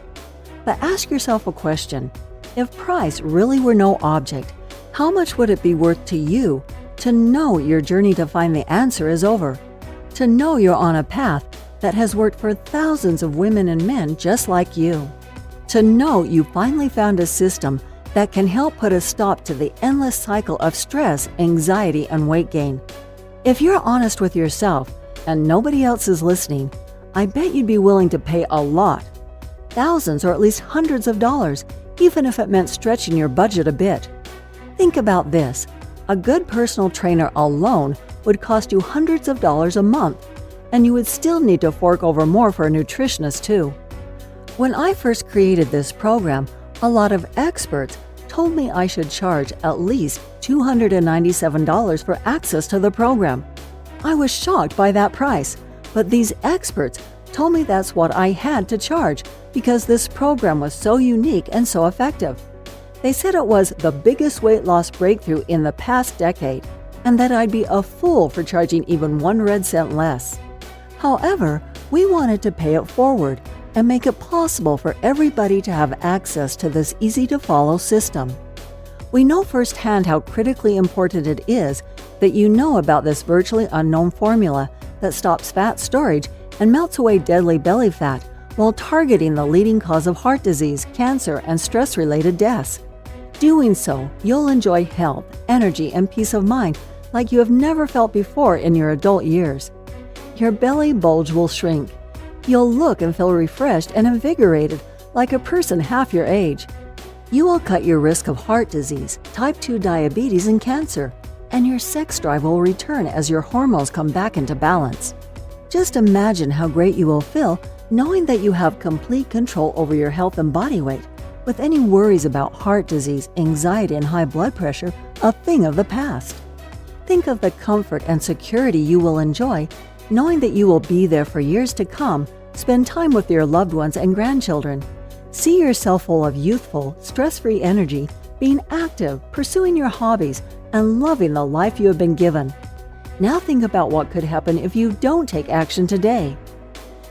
S2: But ask yourself a question. If price really were no object, how much would it be worth to you to know your journey to find the answer is over? To know you're on a path that has worked for thousands of women and men just like you? To know you finally found a system that can help put a stop to the endless cycle of stress, anxiety, and weight gain? If you're honest with yourself and nobody else is listening, I bet you'd be willing to pay a lot, thousands or at least hundreds of dollars, even if it meant stretching your budget a bit. Think about this. A good personal trainer alone would cost you hundreds of dollars a month, and you would still need to fork over more for a nutritionist too. When I first created this program, a lot of experts told me I should charge at least $297 for access to the program. I was shocked by that price. But these experts told me that's what I had to charge because this program was so unique and so effective. They said it was the biggest weight loss breakthrough in the past decade, and that I'd be a fool for charging even 1 red cent less. However, we wanted to pay it forward and make it possible for everybody to have access to this easy-to-follow system. We know firsthand how critically important it is that you know about this virtually unknown formula that stops fat storage and melts away deadly belly fat while targeting the leading cause of heart disease, cancer, and stress-related deaths. Doing so, you'll enjoy health, energy, and peace of mind like you have never felt before in your adult years. Your belly bulge will shrink. You'll look and feel refreshed and invigorated like a person half your age. You will cut your risk of heart disease, type 2 diabetes, and cancer, and your sex drive will return as your hormones come back into balance. Just imagine how great you will feel knowing that you have complete control over your health and body weight, with any worries about heart disease, anxiety, and high blood pressure a thing of the past. Think of the comfort and security you will enjoy knowing that you will be there for years to come, spend time with your loved ones and grandchildren. See yourself full of youthful, stress-free energy, being active, pursuing your hobbies, and loving the life you have been given. Now think about what could happen if you don't take action today.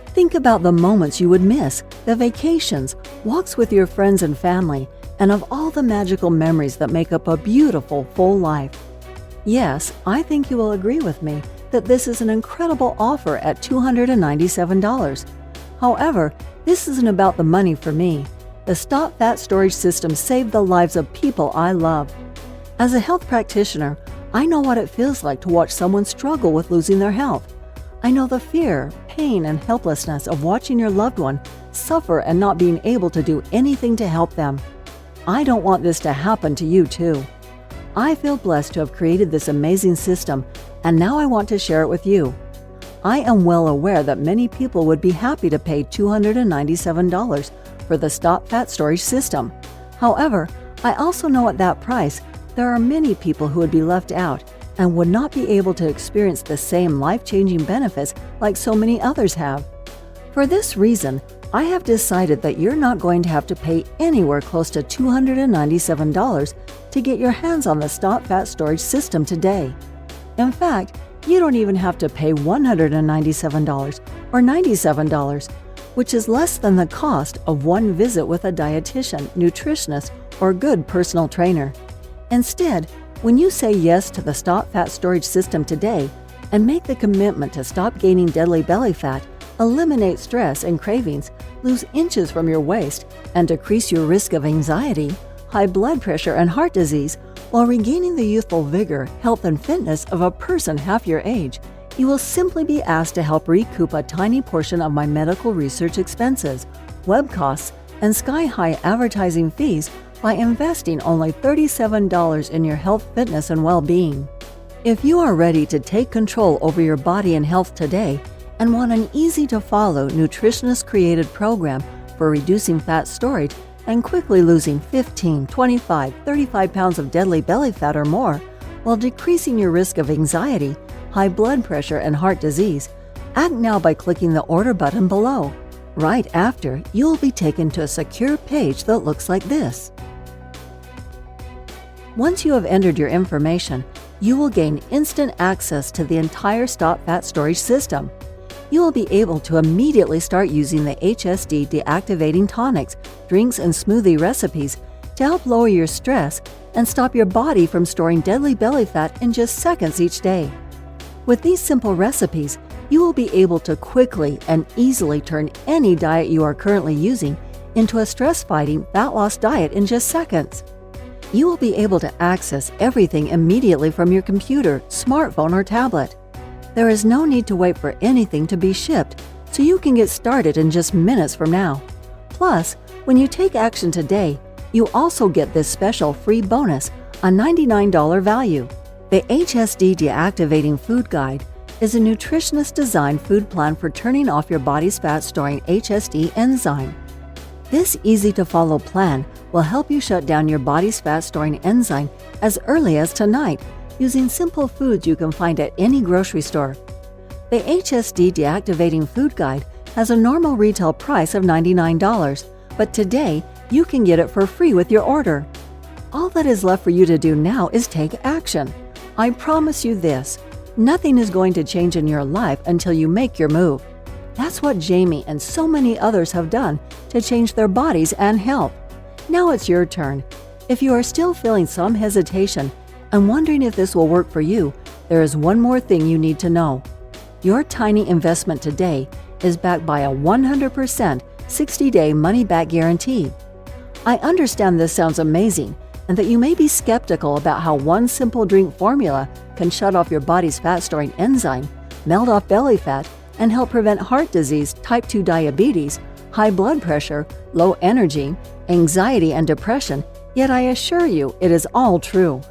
S2: Think about the moments you would miss, the vacations, walks with your friends and family, and of all the magical memories that make up a beautiful, full life. Yes, I think you will agree with me that this is an incredible offer at $297. However, this isn't about the money for me. The Staab Fat Storage System saved the lives of people I love. As a health practitioner, I know what it feels like to watch someone struggle with losing their health. I know the fear, pain, and helplessness of watching your loved one suffer and not being able to do anything to help them. I don't want this to happen to you too. I feel blessed to have created this amazing system, and now I want to share it with you. I am well aware that many people would be happy to pay $297 for the Staab Fat Storage System. However, I also know at that price, there are many people who would be left out and would not be able to experience the same life-changing benefits like so many others have. For this reason, I have decided that you're not going to have to pay anywhere close to $297 to get your hands on the Staab Fat Storage System today. In fact, you don't even have to pay $197 or $97, which is less than the cost of one visit with a dietitian, nutritionist, or good personal trainer. Instead, when you say yes to the Staab Fat Storage System today and make the commitment to stop gaining deadly belly fat, eliminate stress and cravings, lose inches from your waist, and decrease your risk of anxiety, high blood pressure, and heart disease, while regaining the youthful vigor, health, and fitness of a person half your age, you will simply be asked to help recoup a tiny portion of my medical research expenses, web costs, and sky-high advertising fees by investing only $37 in your health, fitness, and well-being. If you are ready to take control over your body and health today and want an easy-to-follow, nutritionist-created program for reducing fat storage and quickly losing 15, 25, 35 pounds of deadly belly fat or more, while decreasing your risk of anxiety, high blood pressure, and heart disease, act now by clicking the order button below. Right after, you will be taken to a secure page that looks like this. Once you have entered your information, you will gain instant access to the entire Staab Fat Storage System. You will be able to immediately start using the HSD deactivating tonics, drinks, and smoothie recipes to help lower your stress and stop your body from storing deadly belly fat in just seconds each day. With these simple recipes, you will be able to quickly and easily turn any diet you are currently using into a stress-fighting, fat-loss diet in just seconds. You will be able to access everything immediately from your computer, smartphone, or tablet. There is no need to wait for anything to be shipped, so you can get started in just minutes from now. Plus, when you take action today, you also get this special free bonus, a $99 value. The HSD Deactivating Food Guide is a nutritionist-designed food plan for turning off your body's fat-storing HSD enzyme. This easy-to-follow plan will help you shut down your body's fat-storing enzyme as early as tonight, using simple foods you can find at any grocery store. The HSD Deactivating Food Guide has a normal retail price of $99, but today you can get it for free with your order. All that is left for you to do now is take action. I promise you this, nothing is going to change in your life until you make your move. That's what Jamie and so many others have done to change their bodies and health. Now it's your turn. If you are still feeling some hesitation and wondering if this will work for you, there is one more thing you need to know. Your tiny investment today is backed by a 100% 60-day money-back guarantee. I understand this sounds amazing and that you may be skeptical about how one simple drink formula can shut off your body's fat-storing enzyme, melt off belly fat, and help prevent heart disease, type 2 diabetes, high blood pressure, low energy, anxiety, and depression, yet I assure you it is all true.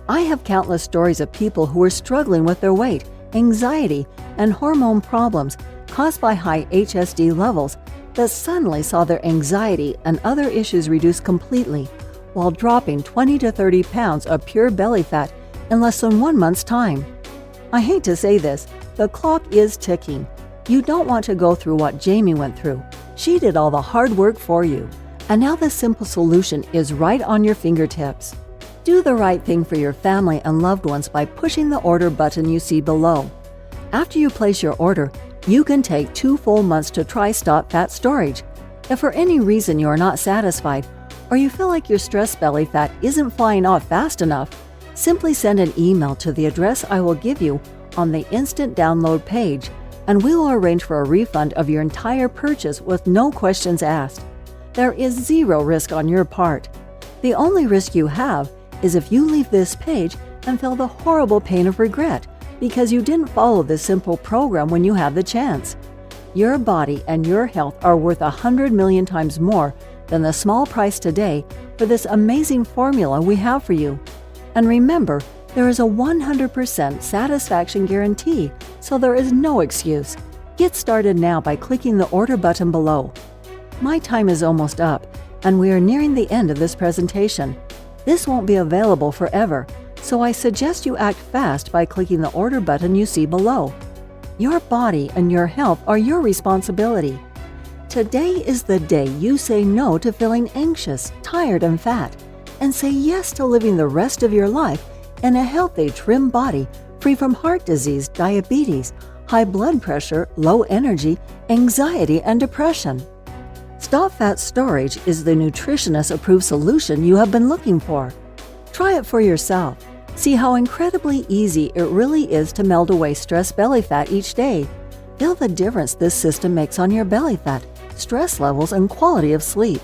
S2: I have countless stories of people who are struggling with their weight, anxiety, and hormone problems caused by high HSD levels that suddenly saw their anxiety and other issues reduced completely while dropping 20 to 30 pounds of pure belly fat in less than 1 month's time. I hate to say this, the clock is ticking. You don't want to go through what Jamie went through. She did all the hard work for you, and now the simple solution is right on your fingertips. Do the right thing for your family and loved ones by pushing the order button you see below. After you place your order, you can take 2 full months to try Staab Fat Storage. If for any reason you are not satisfied, or you feel like your stress belly fat isn't flying off fast enough, simply send an email to the address I will give you on the instant download page, and we will arrange for a refund of your entire purchase with no questions asked. There is zero risk on your part. The only risk you have is if you leave this page and feel the horrible pain of regret because you didn't follow this simple program when you have the chance. Your body and your health are worth 100 million times more than the small price today for this amazing formula we have for you. And remember, there is a 100% satisfaction guarantee, so there is no excuse. Get started now by clicking the order button below. My time is almost up, and we are nearing the end of this presentation. This won't be available forever, so I suggest you act fast by clicking the order button you see below. Your body and your health are your responsibility. Today is the day you say no to feeling anxious, tired, and fat, and say yes to living the rest of your life in a healthy, trim body free from heart disease, diabetes, high blood pressure, low energy, anxiety, and depression. Staab Fat Storage is the nutritionist-approved solution you have been looking for. Try it for yourself. See how incredibly easy it really is to melt away stress belly fat each day. Feel the difference this system makes on your belly fat, stress levels, and quality of sleep.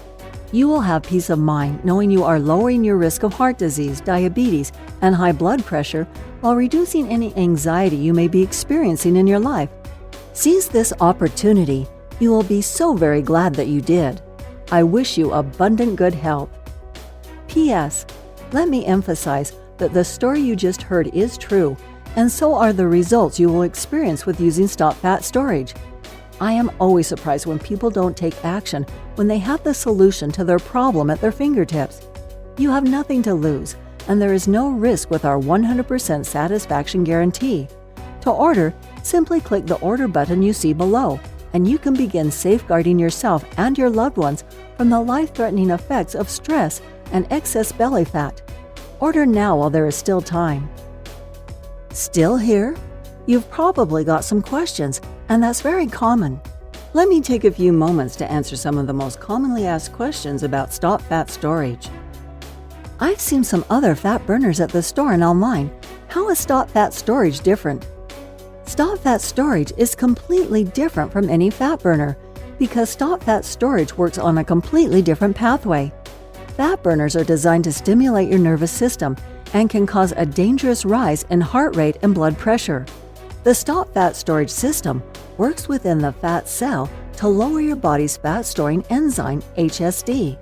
S2: You will have peace of mind knowing you are lowering your risk of heart disease, diabetes, and high blood pressure while reducing any anxiety you may be experiencing in your life. Seize this opportunity. You will be so very glad that you did. I wish you abundant good health. P.S. Let me emphasize that the story you just heard is true, and so are the results you will experience with using Staab Fat Storage. I am always surprised when people don't take action when they have the solution to their problem at their fingertips. You have nothing to lose, and there is no risk with our 100% satisfaction guarantee. To order, simply click the order button you see below, and you can begin safeguarding yourself and your loved ones from the life-threatening effects of stress and excess belly fat. Order now while there is still time. Still here? You've probably got some questions, and that's very common. Let me take a few moments to answer some of the most commonly asked questions about Staab Fat Storage. I've seen some other fat burners at the store and online. How is Staab Fat Storage different? Staab Fat Storage is completely different from any fat burner because Staab Fat Storage works on a completely different pathway. Fat burners are designed to stimulate your nervous system and can cause a dangerous rise in heart rate and blood pressure. The Staab Fat Storage system works within the fat cell to lower your body's fat-storing enzyme, HSD.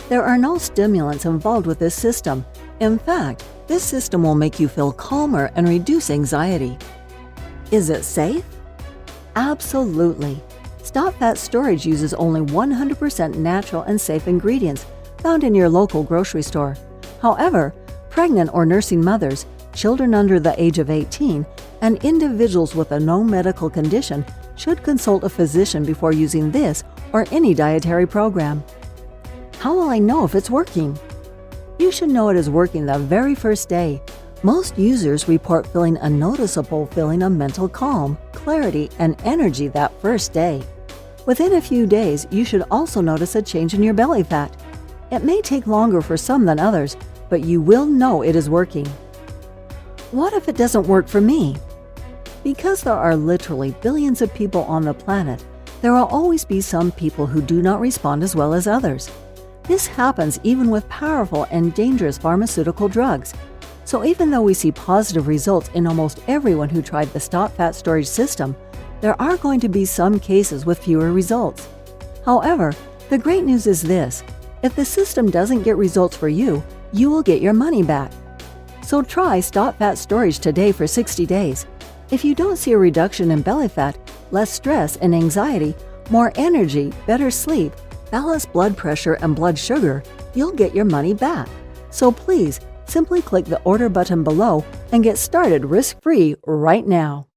S2: There are no stimulants involved with this system. In fact, this system will make you feel calmer and reduce anxiety. Is it safe? Absolutely. Staab Fat Storage uses only 100% natural and safe ingredients found in your local grocery store. However, pregnant or nursing mothers, children under the age of 18, and individuals with a known medical condition should consult a physician before using this or any dietary program. How will I know if it's working? You should know it is working the very first day. Most users report feeling a noticeable feeling of mental calm, clarity, and energy that first day. Within a few days, you should also notice a change in your belly fat. It may take longer for some than others, but you will know it is working. What if it doesn't work for me? Because there are literally billions of people on the planet, there will always be some people who do not respond as well as others. This happens even with powerful and dangerous pharmaceutical drugs. So even though we see positive results in almost everyone who tried the Staab Fat Storage system, there are going to be some cases with fewer results. However, the great news is this: if the system doesn't get results for you, you will get your money back. So try Stop Fat Storage today for 60 days. If you don't see a reduction in belly fat, less stress and anxiety, more energy, better sleep, balanced blood pressure and blood sugar, you'll get your money back. So please, simply click the order button below and get started risk-free right now.